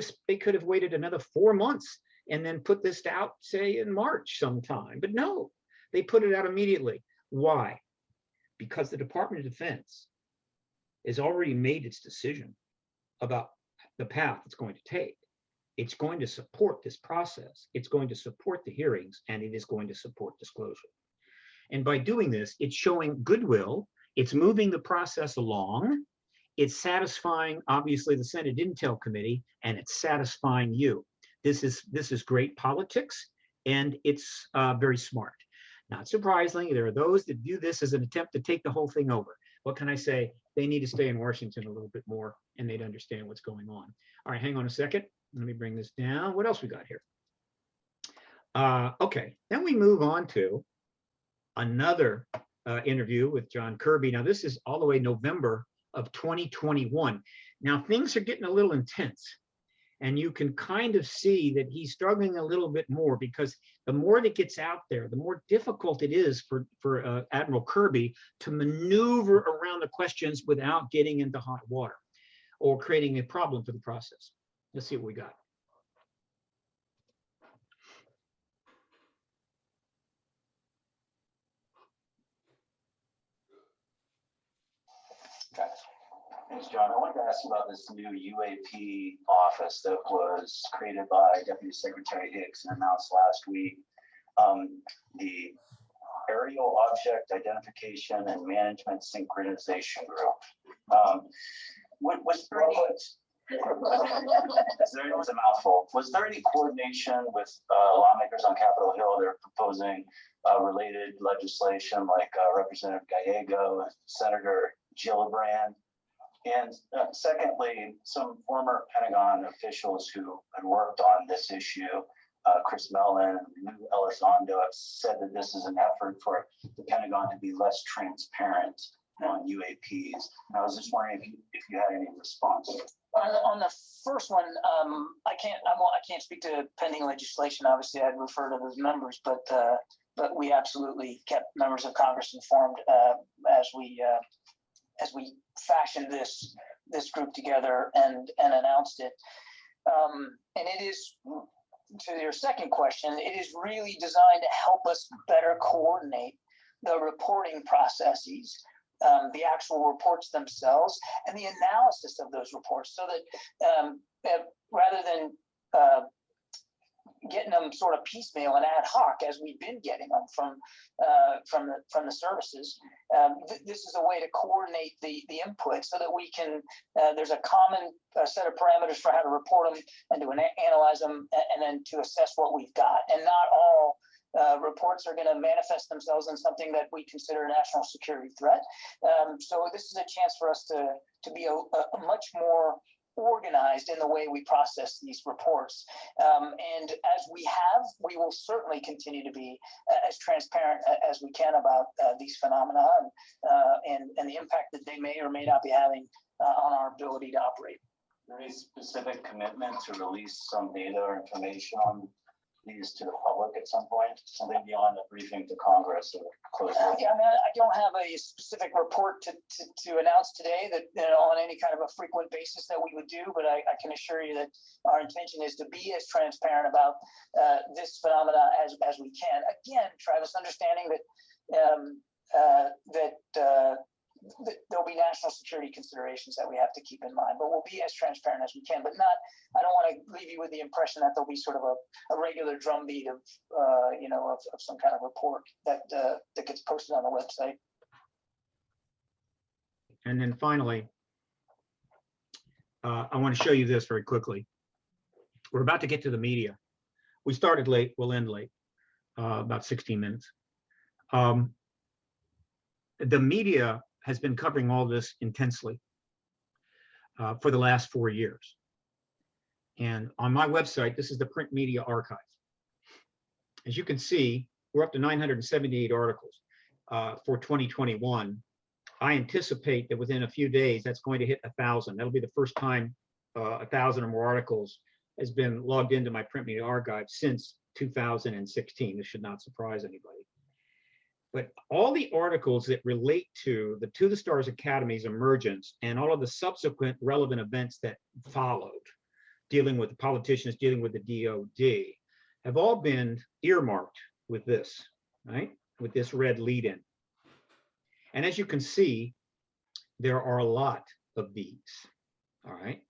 have waited another 4 months and then put this out, say, in March sometime. But no, they put it out immediately. Why? Because the Department of Defense has already made its decision about the path it's going to take. It's going to support this process. It's going to support the hearings, and it is going to support disclosure. And by doing this, it's showing goodwill. It's moving the process along. It's satisfying, obviously, the Senate Intel Committee, and it's satisfying you. This is great politics, and it's very smart. Not surprisingly, there are those that view this as an attempt to take the whole thing over. What can I say? They need to stay in Washington a little bit more, and they'd understand what's going on. All right, hang on a second. Let me bring this down. What else we got here? Okay, then we move on to another interview with John Kirby. Now, this is all the way November of 2021. Now, things are getting a little intense, and you can kind of see that he's struggling a little bit more, because the more that gets out there, the more difficult it is for Admiral Kirby to maneuver around the questions without getting into hot water or creating a problem for the process. Let's see what we got. Okay. Thanks, John. I wanted to ask you about this new UAP office that was created by Deputy Secretary Hicks and announced last week. The Aerial Object Identification and Management Synchronization Group. It was a mouthful. Was there any coordination with lawmakers on Capitol Hill? They're proposing related legislation like Representative Gallego, Senator Gillibrand. And secondly, some former Pentagon officials who had worked on this issue, Chris Mellon and Lou Elizondo, have said that this is an effort for the Pentagon to be less transparent on UAPs. And I was just wondering if you had any response. On the first one, I can't speak to pending legislation. Obviously, I'd refer to those members, but we absolutely kept members of Congress informed as we fashioned this group together and announced it. And it is, to your second question, it is really designed to help us better coordinate the reporting processes, the actual reports themselves, and the analysis of those reports, so that rather than getting them sort of piecemeal and ad hoc as we've been getting them from the services, this is a way to coordinate the input so that we can there's a common set of parameters for how to report them and to analyze them and then to assess what we've got. And not all reports are going to manifest themselves in something that we consider a national security threat. So this is a chance for us to be a much more organized in the way we process these reports. And as we will certainly continue to be as transparent as we can about these phenomena and the impact that they may or may not be having on our ability to operate. Is there any specific commitment to release some data or information on these to the public at some point, something beyond a briefing to Congress or close? Yeah, I mean, I don't have a specific report to announce today that on any kind of a frequent basis that we would do, but I can assure you that our intention is to be as transparent about this phenomena as we can. Again, Travis, understanding that there'll be national security considerations that we have to keep in mind, but we'll be as transparent as we can, but not, I don't want to leave you with the impression that there'll be sort of a regular drumbeat of some kind of report that gets posted on the website. And then finally, I want to show you this very quickly. We're about to get to the media. We started late, we'll end late, about 16 minutes. The media has been covering all this intensely for the last 4 years. And on my website, this is the print media archive. As you can see, we're up to 978 articles for 2021. I anticipate that within a few days, that's going to hit 1,000. That'll be the first time 1,000 or more articles has been logged into my print media archive since 2016. This should not surprise anybody. But all the articles that relate to the Stars Academy's emergence and all of the subsequent relevant events that followed, dealing with the politicians, dealing with the DOD, have all been earmarked with this, right? With this red lead-in. And as you can see, there are a lot of these, all right?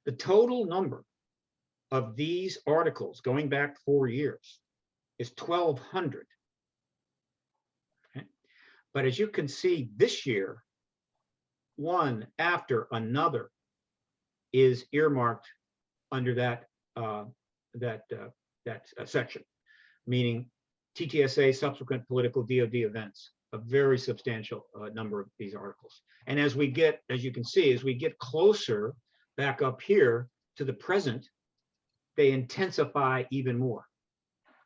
The total number of these articles going back 4 years is 1,200. But as you can see, this year, one after another is earmarked under that section, meaning TTSA, subsequent political DOD events, a very substantial number of these articles. And as we get, as you can see, as we get closer back up here to the present, they intensify even more.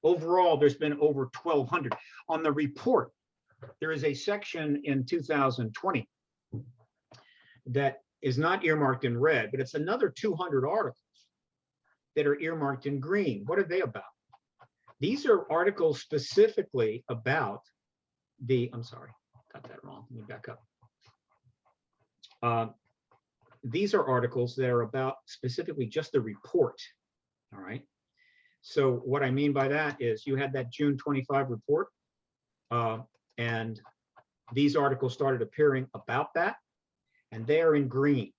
Overall, there's been over 1,200. On the report, there is a section in 2020 that is not earmarked in red, but it's another 200 articles that are earmarked in green. What are they about? These are articles specifically about I'm sorry, got that wrong. Let me back up. These are articles that are about specifically just the report, all right? So what I mean by that is you had that June 25 report, and these articles started appearing about that, and they are in green.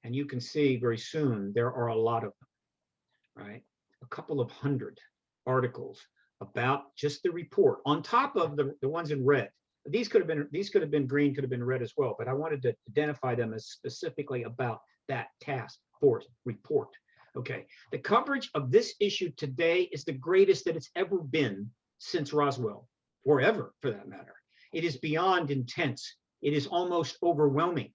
And you can see very soon there are a lot of them, right? A couple of hundred articles about just the report on top of the ones in red. These could have been green, could have been red as well, but I wanted to identify them as specifically about that task force report. Okay, the coverage of this issue today is the greatest that it's ever been since Roswell, or ever for that matter. It is beyond intense. It is almost overwhelming.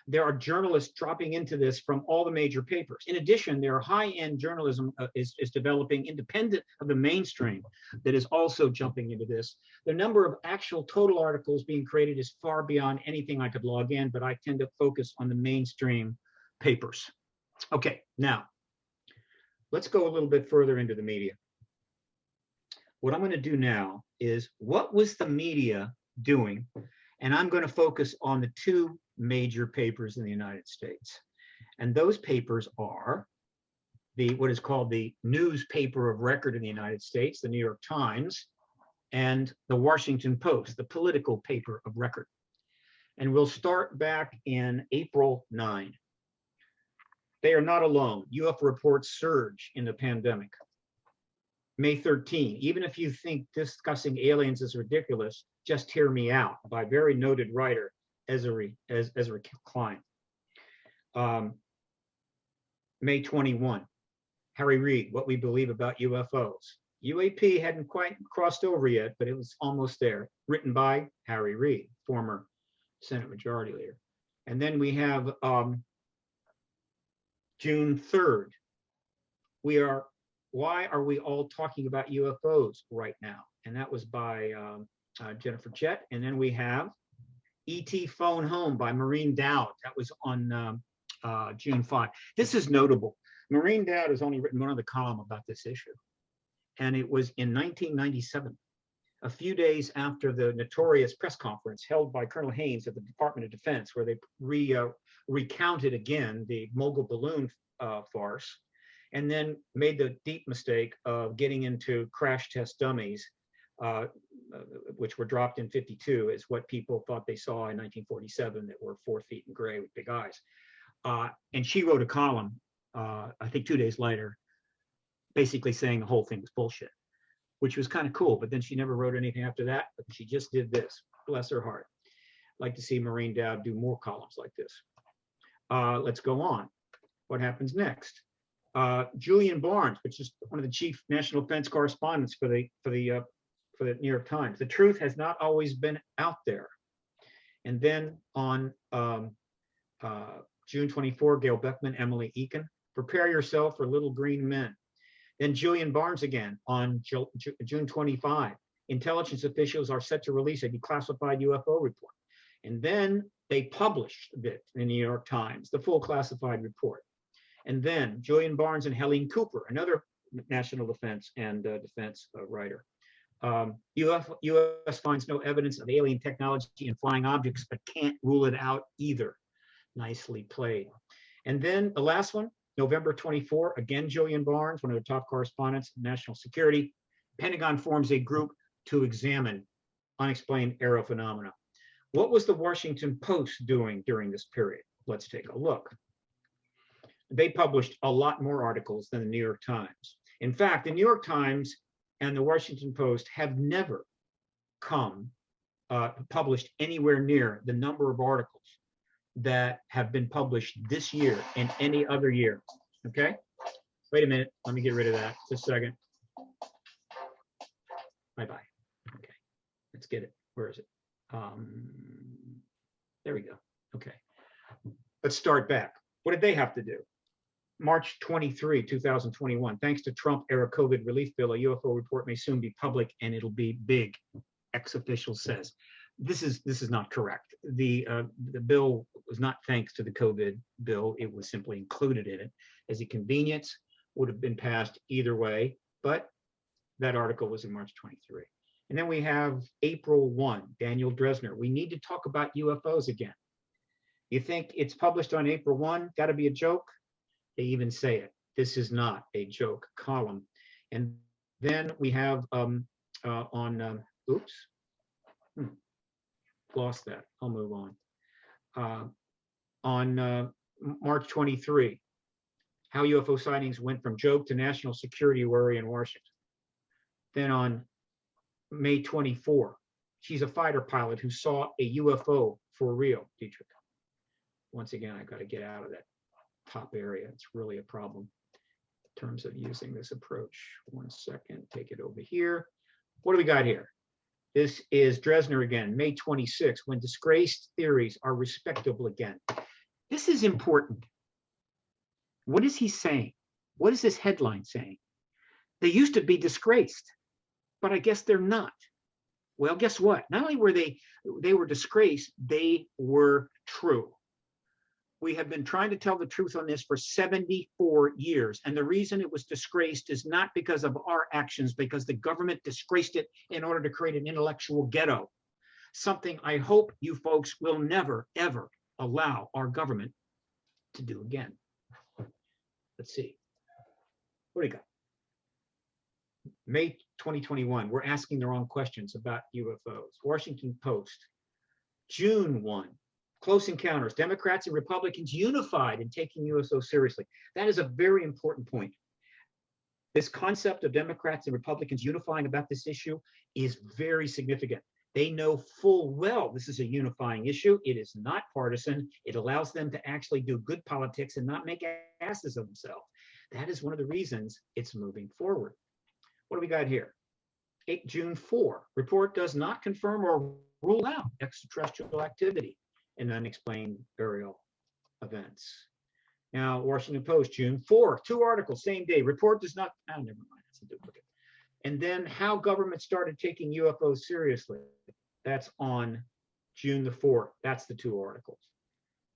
There are journalists dropping into this from all the major papers. In addition, there are high-end journalism is developing independent of the mainstream that is also jumping into this. The number of actual total articles being created is far beyond anything I could log in, but I tend to focus on the mainstream papers. Okay, now, let's go a little bit further into the media. What I'm going to do now is, what was the media doing? And I'm going to focus on the two major papers in the United States. And those papers are what is called the newspaper of record in the United States, the New York Times, and the Washington Post, the political paper of record. And we'll start back in April 9. They are not alone. UFO reports surge in the pandemic. May 13, even if you think discussing aliens is ridiculous, just hear me out, by very noted writer Ezra Klein. May 21, Harry Reid, What We Believe About UFOs. UAP hadn't quite crossed over yet, but it was almost there, written by Harry Reid, former Senate Majority Leader. And then we have June 3rd, why are we all talking about UFOs right now? And that was by Jennifer Jett. And then we have E.T. Phone Home by Maureen Dowd. That was on June 5. This is notable. Maureen Dowd has only written one other column about this issue. And it was in 1997, a few days after the notorious press conference held by Colonel Haynes at the Department of Defense, where they recounted again the mogul balloon farce, and then made the deep mistake of getting into crash test dummies, which were dropped in 52, is what people thought they saw in 1947 that were 4 feet in gray with big eyes. And she wrote a column, I think 2 days later, basically saying the whole thing was bullshit, which was kind of cool. But then she never wrote anything after that. But she just did this. Bless her heart. Like to see Maureen Dowd do more columns like this. Let's go on. What happens next? Julian Barnes, which is one of the chief national defense correspondents for the New York Times. The truth has not always been out there. And then on June 24, Gail Beckman, Emily Eakin, Prepare Yourself for Little Green Men. Then Julian Barnes again on June 25, intelligence officials are set to release a declassified UFO report. And then they published it in the New York Times, the full classified report. And then Julian Barnes and Helene Cooper, another national defense and defense writer. U.S. finds no evidence of alien technology and flying objects, but can't rule it out either. Nicely played. And then the last one, November 24, again, Julian Barnes, one of the top correspondents of national security. Pentagon forms a group to examine unexplained aerial phenomena. What was the Washington Post doing during this period? Let's take a look. They published a lot more articles than the New York Times. In fact, the New York Times and the Washington Post have never published anywhere near the number of articles that have been published this year and any other year. Okay, wait a minute, let me get rid of that just a second. Bye-bye. Okay, let's get it. Where is it? There we go. Okay, let's start back. What did they have to do? March 23, 2021, thanks to Trump-era COVID relief bill, a UFO report may soon be public and it'll be big, ex-official says. This is not correct. The bill was not thanks to the COVID bill. It was simply included in it as a convenience, would have been passed either way, but that article was in March 23. And then we have April 1, Daniel Dresner. We need to talk about UFOs again. You think it's published on April 1, got to be a joke? They even say it. This is not a joke column. And then we have lost that. I'll move on. On March 23, how UFO sightings went from joke to national security worry in Washington. Then on May 24, she's a fighter pilot who saw a UFO for real, Dietrich. Once again, I got to get out of that top area. It's really a problem in terms of using this approach. 1 second, take it over here. What do we got here? This is Dresner again, May 26, when disgraced theories are respectable again. This is important. What is he saying? What is this headline saying? They used to be disgraced, but I guess they're not. Well, guess what? Not only were they were disgraced, they were true. We have been trying to tell the truth on this for 74 years. And the reason it was disgraced is not because of our actions, because the government disgraced it in order to create an intellectual ghetto. Something I hope you folks will never, ever allow our government to do again. Let's see. What do you got? May 2021, we're asking the wrong questions about UFOs. Washington Post, June 1, close encounters, Democrats and Republicans unified in taking UFO seriously. That is a very important point. This concept of Democrats and Republicans unifying about this issue is very significant. They know full well this is a unifying issue. It is not partisan. It allows them to actually do good politics and not make asses of themselves. That is one of the reasons it's moving forward. What do we got here? June 4, report does not confirm or rule out extraterrestrial activity in unexplained aerial events. Now, Washington Post, June 4, 2 articles, same day. Report does not, never mind, that's a duplicate. And then how government started taking UFOs seriously. That's on June the 4th. That's the 2 articles.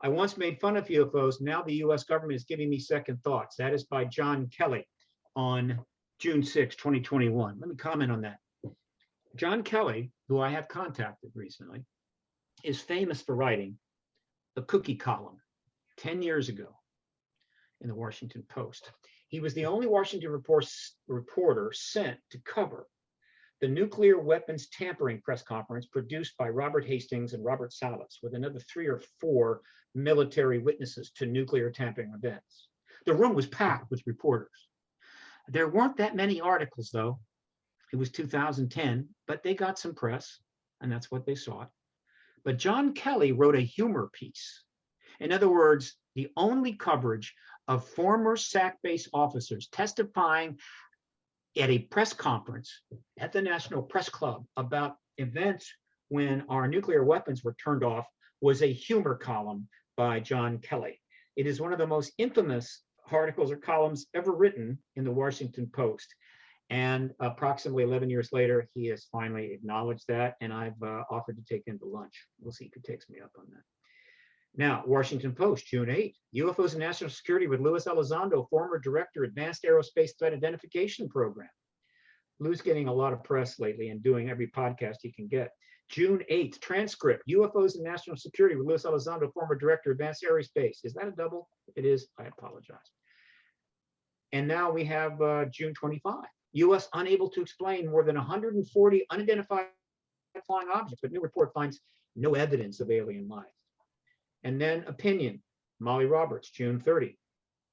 I once made fun of UFOs. Now the US government is giving me second thoughts. That is by John Kelly on June 6, 2021. Let me comment on that. John Kelly, who I have contacted recently, is famous for writing the cookie column 10 years ago in the Washington Post. He was the only Washington reporter sent to cover the nuclear weapons tampering press conference produced by Robert Hastings and Robert Salas with another 3 or 4 military witnesses to nuclear tampering events. The room was packed with reporters. There weren't that many articles, though. It was 2010, but they got some press, and that's what they sought. But John Kelly wrote a humor piece. In other words, the only coverage of former SAC-based officers testifying at a press conference at the National Press Club about events when our nuclear weapons were turned off was a humor column by John Kelly. It is one of the most infamous articles or columns ever written in the Washington Post. And approximately 11 years later, he has finally acknowledged that, and I've offered to take him to lunch. We'll see if he takes me up on that. Now, Washington Post, June 8, UFOs and National Security with Luis Elizondo, former director, Advanced Aerospace Threat Identification Program. Lou's getting a lot of press lately and doing every podcast he can get. June 8th, transcript, UFOs and National Security with Luis Elizondo, former director, Advanced Aerospace. Is that a double? If it is, I apologize. And now we have June 25. U.S. unable to explain more than 140 unidentified flying objects, but new report finds no evidence of alien life. And then opinion, Molly Roberts, June 30.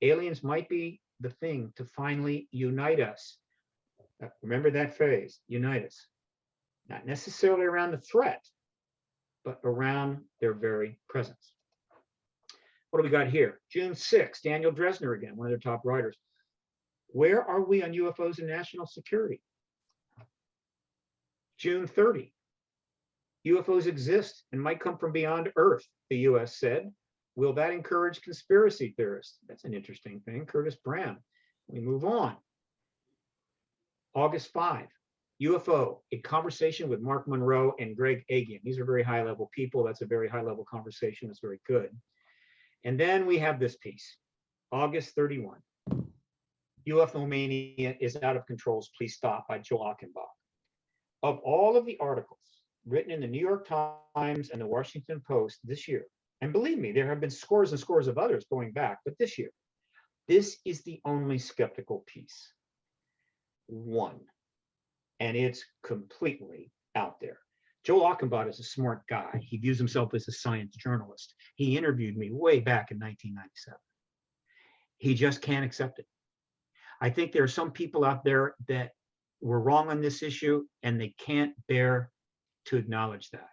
Aliens might be the thing to finally unite us. Remember that phrase, unite us. Not necessarily around the threat, but around their very presence. What do we got here? June 6, Daniel Dresner again, one of their top writers. Where are we on UFOs and national security? June 30. UFOs exist and might come from beyond Earth, the US said. Will that encourage conspiracy theorists? That's an interesting thing. Curtis Brown. We move on. August 5. UFO, a conversation with Mark Monroe and Greg Agian. These are very high-level people. That's a very high-level conversation. It's very good. And then we have this piece, August 31. UFO mania is out of control. Please stop, by Joel Achenbach. Of all of the articles written in the New York Times and the Washington Post this year, and believe me, there have been scores and scores of others going back, but this year, this is the only skeptical piece. One. And it's completely out there. Joel Achenbach is a smart guy. He views himself as a science journalist. He interviewed me way back in 1997. He just can't accept it. I think there are some people out there that were wrong on this issue and they can't bear to acknowledge that.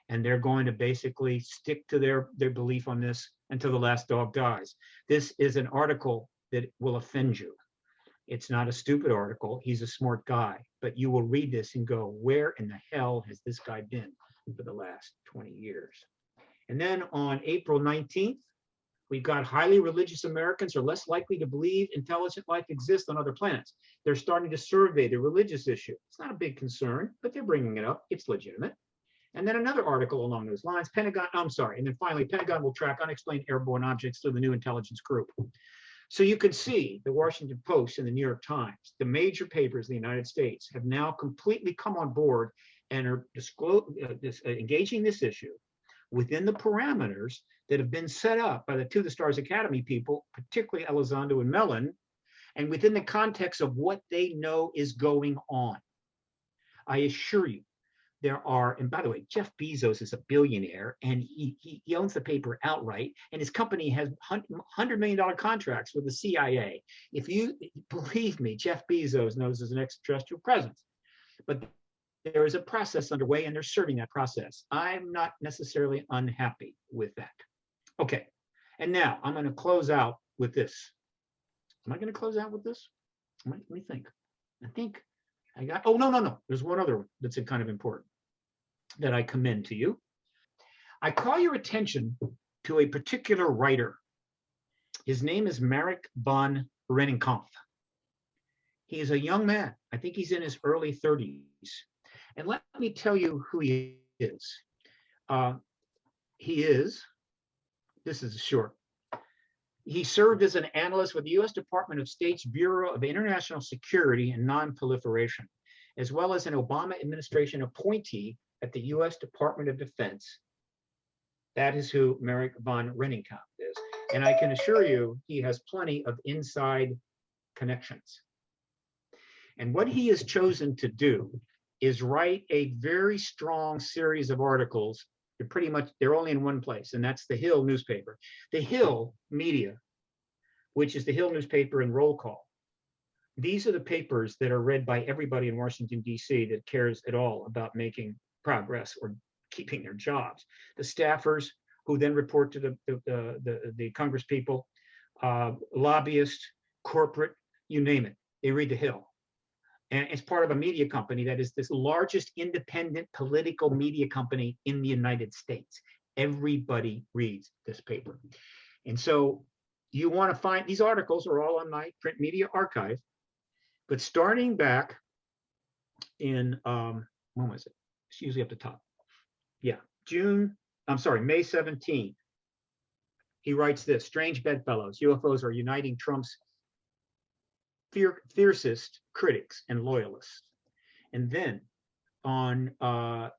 and they're going to basically stick to their belief on this until the last dog dies. This is an article that will offend you. It's not a stupid article. He's a smart guy, but you will read this and go, where in the hell has this guy been for the last 20 years? And then on April 19th, we've got highly religious Americans are less likely to believe intelligent life exists on other planets. They're starting to survey the religious issue. It's not a big concern, but they're bringing it up. It's legitimate. And then another article along those lines, and then finally, Pentagon will track unexplained airborne objects through the new intelligence group. So you can see the Washington Post and the New York Times, the major papers in the United States, have now completely come on board and are engaging this issue within the parameters that have been set up by the To the Stars Academy people, particularly Elizondo and Mellon, and within the context of what they know is going on. I assure you, there are, and by the way, Jeff Bezos is a billionaire, and he owns the paper outright, and his company has $100 million contracts with the CIA. If you believe me, Jeff Bezos knows there's an extraterrestrial presence, but there is a process underway, and they're serving that process. I'm not necessarily unhappy with that. Okay, and now I'm going to close out with this. Am I going to close out with this? Let me think. I think I got, oh, no. There's one other one that's kind of important that I commend to you. I call your attention to a particular writer. His name is Marek von Rennenkampf. He is a young man. I think he's in his early 30s. And let me tell you who he is. This is short. He served as an analyst with the U.S. Department of State's Bureau of International Security and Non-Proliferation, as well as an Obama administration appointee at the U.S. Department of Defense. That is who Marek von Rennenkampf is. And I can assure you, he has plenty of inside connections. And what he has chosen to do is write a very strong series of articles. They're only in one place, and that's the Hill newspaper. The Hill media, which is the Hill newspaper and Roll Call. These are the papers that are read by everybody in Washington, D.C. that cares at all about making progress or keeping their jobs. The staffers who then report to the Congress people, lobbyists, corporate, you name it, they read the Hill. And it's part of a media company that is this largest independent political media company in the United States. Everybody reads this paper. And so you want to find, these articles are all on my print media archive, but starting back in, when was it? It's usually up the top. Yeah, May 17th. He writes this: strange bedfellows, UFOs are uniting Trump's fiercest critics and loyalists. And then on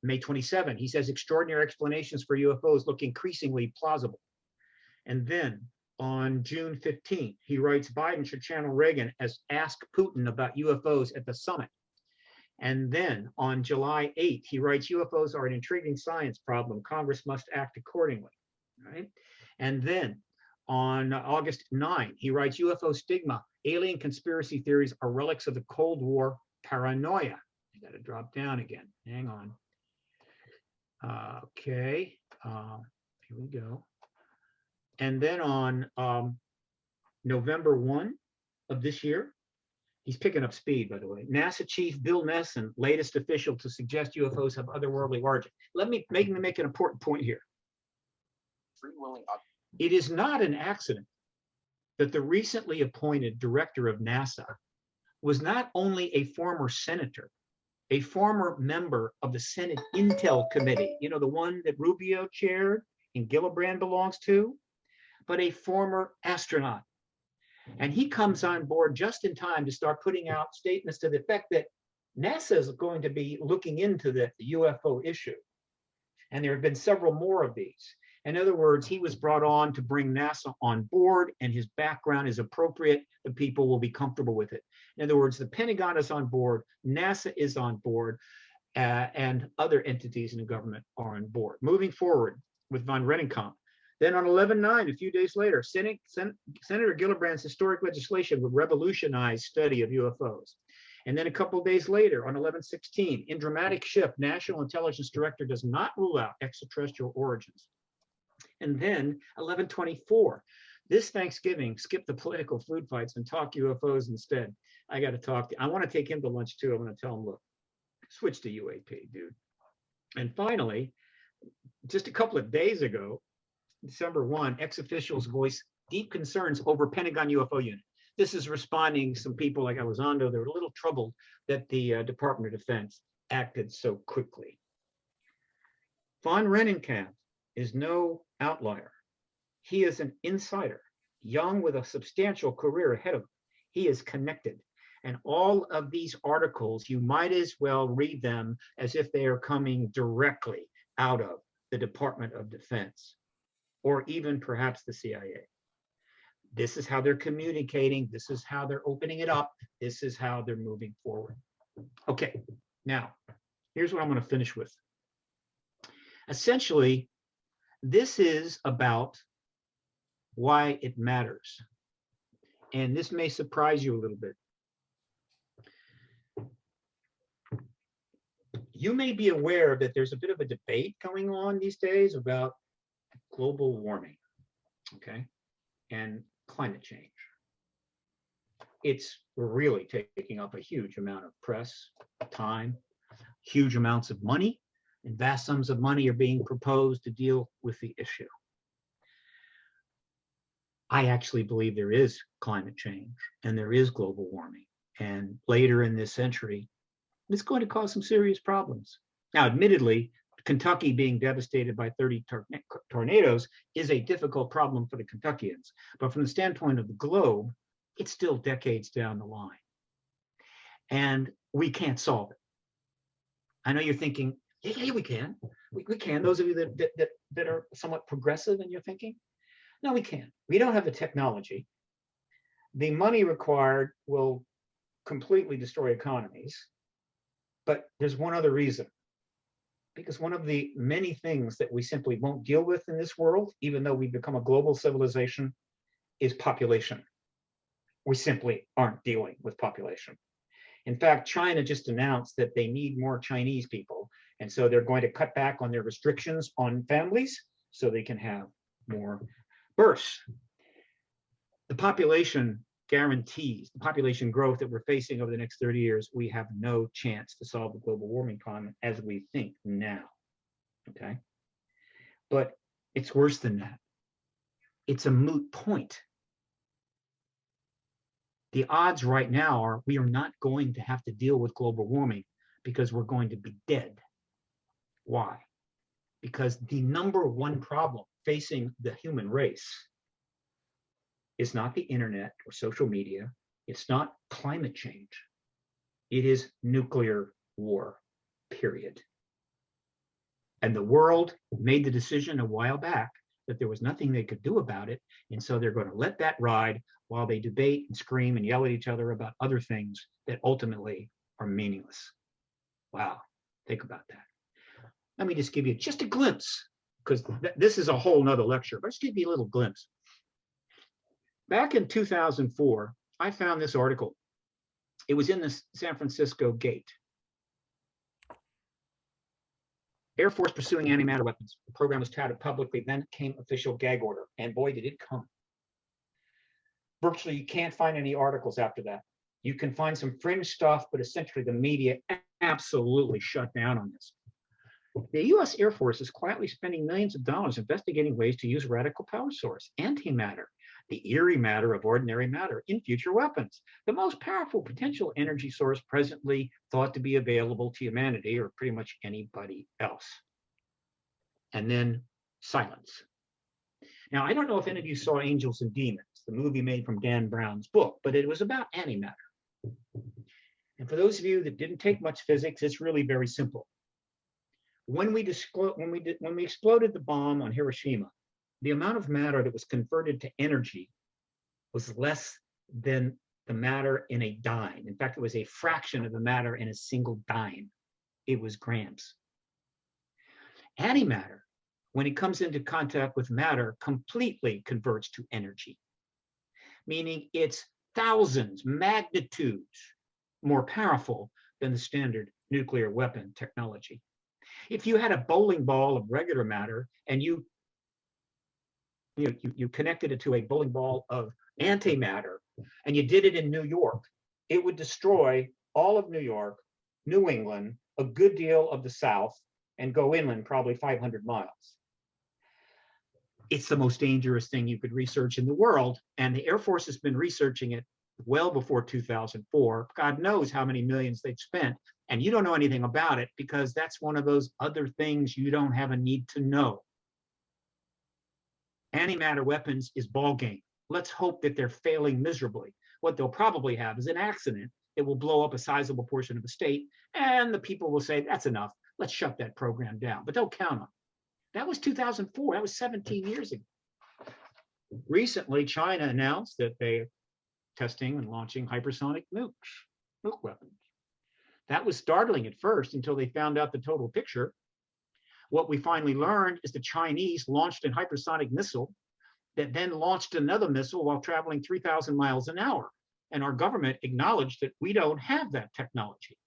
May 27, he says extraordinary explanations for UFOs look increasingly plausible. And then on June 15th, he writes Biden should channel Reagan as ask Putin about UFOs at the summit. And then on July 8th, he writes UFOs are an intriguing science problem. Congress must act accordingly. Right? And then on August 9th, he writes UFO stigma. Alien conspiracy theories are relics of the Cold War paranoia. I got to drop down again. Hang on. Okay. Here we go. And then on November 1 of this year, he's picking up speed, by the way. NASA Chief Bill Nelson, latest official to suggest UFOs have otherworldly origin. Let me make an important point here. It is not an accident that the recently appointed director of NASA was not only a former senator, a former member of the Senate Intel Committee, you know, the one that Rubio chaired and Gillibrand belongs to, but a former astronaut. And he comes on board just in time to start putting out statements to the effect that NASA is going to be looking into the UFO issue. And there have been several more of these. In other words, he was brought on to bring NASA on board, and his background is appropriate. The people will be comfortable with it. In other words, the Pentagon is on board, NASA is on board, and other entities in the government are on board. Moving forward with von Rennenkampf. Then on 11/9, a few days later, Senator Gillibrand's historic legislation would revolutionize study of UFOs. And then a couple of days later, on 11/16, in dramatic shift, National Intelligence Director does not rule out extraterrestrial origins. And then 11/24, this Thanksgiving, skip the political food fights and talk UFOs instead. I got to talk. I want to take him to lunch too. I'm going to tell him, look, switch to UAP, dude. And finally, just a couple of days ago, December 1, ex-officials voiced deep concerns over Pentagon UFO unit. This is responding some people like Elizondo, they were a little troubled that the Department of Defense acted so quickly. Von Rennenkamp is no outlier. He is an insider, young with a substantial career ahead of him. He is connected. And all of these articles, you might as well read them as if they are coming directly out of the Department of Defense, or even perhaps the CIA. This is how they're communicating. This is how they're opening it up. This is how they're moving forward. Okay, now, here's what I'm going to finish with. Essentially, this is about why it matters. And this may surprise you a little bit. You may be aware that there's a bit of a debate going on these days about global warming, okay, and climate change. It's really taking up a huge amount of press, time, huge amounts of money, and vast sums of money are being proposed to deal with the issue. I actually believe there is climate change and there is global warming. And later in this century, it's going to cause some serious problems. Now, admittedly, Kentucky being devastated by 30 tornadoes is a difficult problem for the Kentuckians. But from the standpoint of the globe, it's still decades down the line. And we can't solve it. I know you're thinking, yeah, we can. We can. Those of you that are somewhat progressive in your thinking, no, we can't. We don't have the technology. The money required will completely destroy economies. But there's one other reason. Because one of the many things that we simply won't deal with in this world, even though we've become a global civilization, is population. We simply aren't dealing with population. In fact, China just announced that they need more Chinese people. And so they're going to cut back on their restrictions on families so they can have more births. The population guarantees, the population growth that we're facing over the next 30 years, we have no chance to solve the global warming problem as we think now, okay? But it's worse than that. It's a moot point. The odds right now are we are not going to have to deal with global warming because we're going to be dead. Why? Because the number one problem facing the human race is not the internet or social media. It's not climate change. It is nuclear war, period. And the world made the decision a while back that there was nothing they could do about it. And so they're going to let that ride while they debate and scream and yell at each other about other things that ultimately are meaningless. Wow, think about that. Let me just give you just a glimpse, because this is a whole nother lecture, but just give you a little glimpse. Back in 2004, I found this article. It was in the San Francisco Gate. Air Force pursuing antimatter weapons. The program was touted publicly, then came official gag order. And boy, did it come. Virtually, you can't find any articles after that. You can find some fringe stuff, but essentially the media absolutely shut down on this. The US Air Force is quietly spending millions of dollars investigating ways to use radical power source, antimatter, the eerie matter of ordinary matter in future weapons, the most powerful potential energy source presently thought to be available to humanity or pretty much anybody else. And then silence. Now, I don't know if any of you saw Angels and Demons, the movie made from Dan Brown's book, but it was about antimatter. And for those of you that didn't take much physics, it's really very simple. When we exploded the bomb on Hiroshima, the amount of matter that was converted to energy was less than the matter in a dime. In fact, it was a fraction of the matter in a single dime. It was grams. Antimatter, when it comes into contact with matter, completely converts to energy, meaning it's thousands, magnitudes more powerful than the standard nuclear weapon technology. If you had a bowling ball of regular matter and you connected it to a bowling ball of antimatter and you did it in New York, it would destroy all of New York, New England, a good deal of the South, and go inland probably 500 miles. It's the most dangerous thing you could research in the world, and the Air Force has been researching it well before 2004. God knows how many millions they've spent, and you don't know anything about it because that's one of those other things you don't have a need to know. Antimatter weapons is ball game. Let's hope that they're failing miserably. What they'll probably have is an accident. It will blow up a sizable portion of the state, and the people will say, that's enough. Let's shut that program down. But don't count on it. That was 2004. That was 17 years ago. Recently, China announced that they're testing and launching hypersonic nuke weapons. That was startling at first until they found out the total picture. What we finally learned is the Chinese launched a hypersonic missile that then launched another missile while traveling 3,000 miles an hour. And our government acknowledged that we don't have that technology.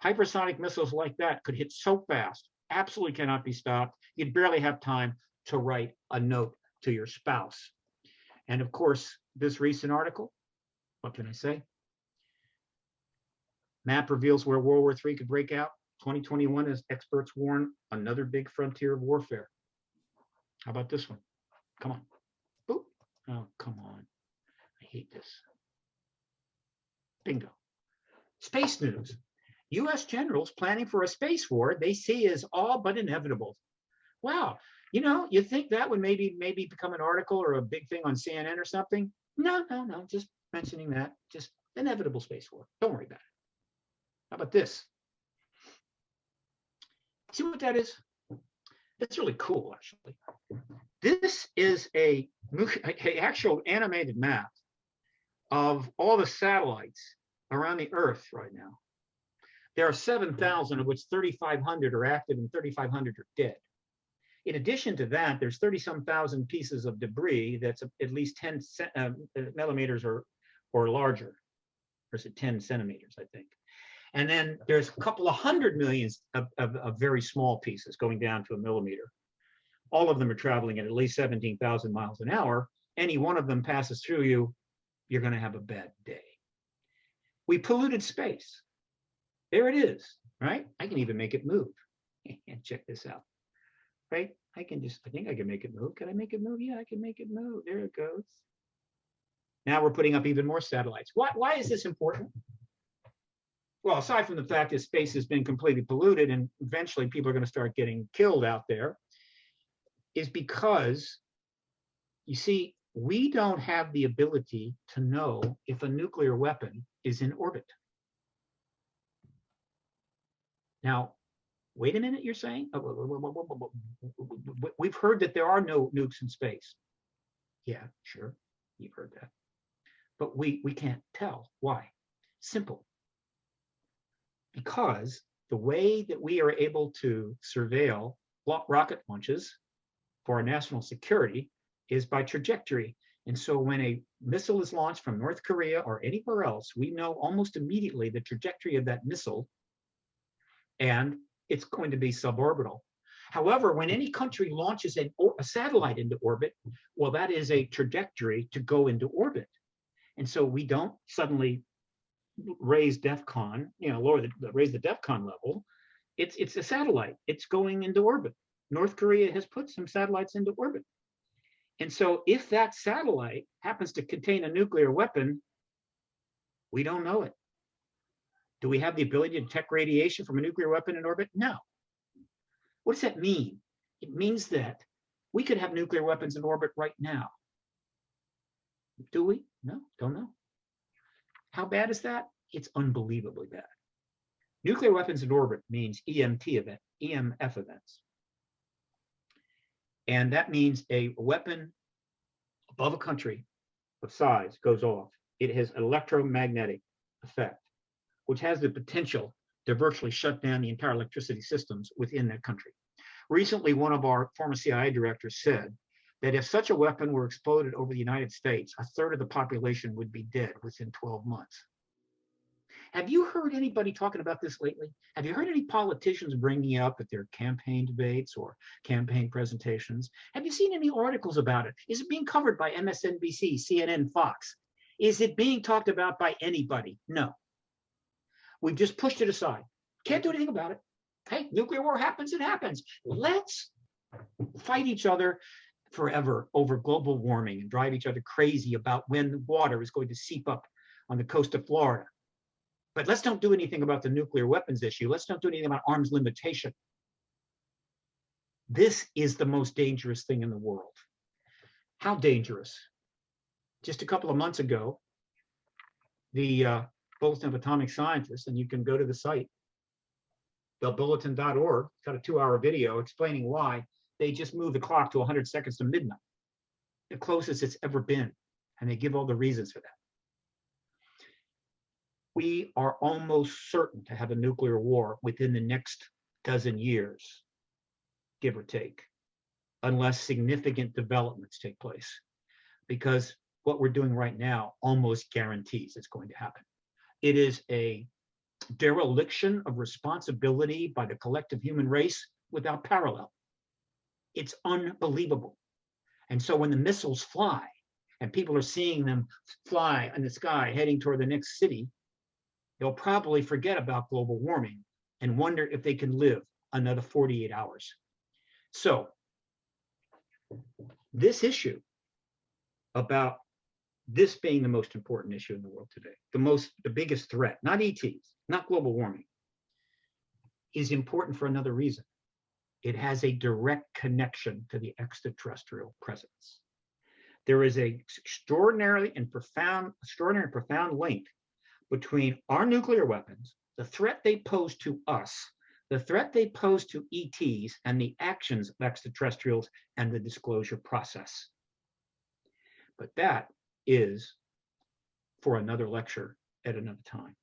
Hypersonic missiles like that could hit so fast, absolutely cannot be stopped. You'd barely have time to write a note to your spouse. And of course, this recent article, what can I say? Map reveals where World War III could break out. 2021, as experts warn, another big frontier of warfare. How about this one? Come on. Boop. Oh, come on. I hate this. Bingo. Space news. U.S. generals planning for a space war they see as all but inevitable. Wow. You know, you think that would maybe become an article or a big thing on CNN or something? No. Just mentioning that. Just inevitable space war. Don't worry about it. How about this? See what that is? It's really cool, actually. This is a actual animated map of all the satellites around the Earth right now. There are 7,000, of which 3,500 are active and 3,500 are dead. In addition to that, there's 30-some thousand pieces of debris that's at least 10 millimeters or larger. Or is it 10 centimeters, I think. And then there's a couple of hundred millions of very small pieces going down to a millimeter. All of them are traveling at least 17,000 miles an hour. Any one of them passes through you, you're going to have a bad day. We polluted space. There it is, right? I can even make it move. Check this out, right? I think I can make it move. Can I make it move? Yeah, I can make it move. There it goes. Now we're putting up even more satellites. Why is this important? Well, aside from the fact that space has been completely polluted and eventually people are going to start getting killed out there, is because, you see, we don't have the ability to know if a nuclear weapon is in orbit. Now, wait a minute, you're saying? We've heard that there are no nukes in space. Yeah, sure, you've heard that. But we can't tell. Why? Simple. Because the way that we are able to surveil rocket launches for our national security is by trajectory. And so when a missile is launched from North Korea or anywhere else, we know almost immediately the trajectory of that missile, and it's going to be suborbital. However, when any country launches a satellite into orbit, well, that is a trajectory to go into orbit. And so we don't suddenly raise DEFCON, raise the DEFCON level. It's a satellite. It's going into orbit. North Korea has put some satellites into orbit. And so if that satellite happens to contain a nuclear weapon, we don't know it. Do we have the ability to detect radiation from a nuclear weapon in orbit? No. What does that mean? It means that we could have nuclear weapons in orbit right now. Do we? No, don't know. How bad is that? It's unbelievably bad. Nuclear weapons in orbit means EMF events. And that means a weapon above a country of size goes off. It has an electromagnetic effect, which has the potential to virtually shut down the entire electricity systems within that country. Recently, one of our former CIA directors said that if such a weapon were exploded over the United States, a third of the population would be dead within 12 months. Have you heard anybody talking about this lately? Have you heard any politicians bringing it up at their campaign debates or campaign presentations? Have you seen any articles about it? Is it being covered by MSNBC, CNN, Fox? Is it being talked about by anybody? No. We've just pushed it aside. Can't do anything about it. Hey, nuclear war happens, it happens. Let's fight each other forever over global warming and drive each other crazy about when the water is going to seep up on the coast of Florida. But let's don't do anything about the nuclear weapons issue. Let's don't do anything about arms limitation. This is the most dangerous thing in the world. How dangerous? Just a couple of months ago, the Bulletin of Atomic Scientists, and you can go to the site, thebulletin.org, it's got a 2-hour video explaining why they just moved the clock to 100 seconds to midnight, the closest it's ever been, and they give all the reasons for that. We are almost certain to have a nuclear war within the next dozen years, give or take, unless significant developments take place, because what we're doing right now almost guarantees it's going to happen. It is a dereliction of responsibility by the collective human race without parallel. It's unbelievable. And so when the missiles fly and people are seeing them fly in the sky heading toward the next city, they'll probably forget about global warming and wonder if they can live another 48 hours. So this issue about this being the most important issue in the world today, the biggest threat, not ETs, not global warming, is important for another reason. It has a direct connection to the extraterrestrial presence. There is an extraordinary and profound link between our nuclear weapons, the threat they pose to us, the threat they pose to ETs, and the actions of extraterrestrials and the disclosure process. But that is for another lecture at another time.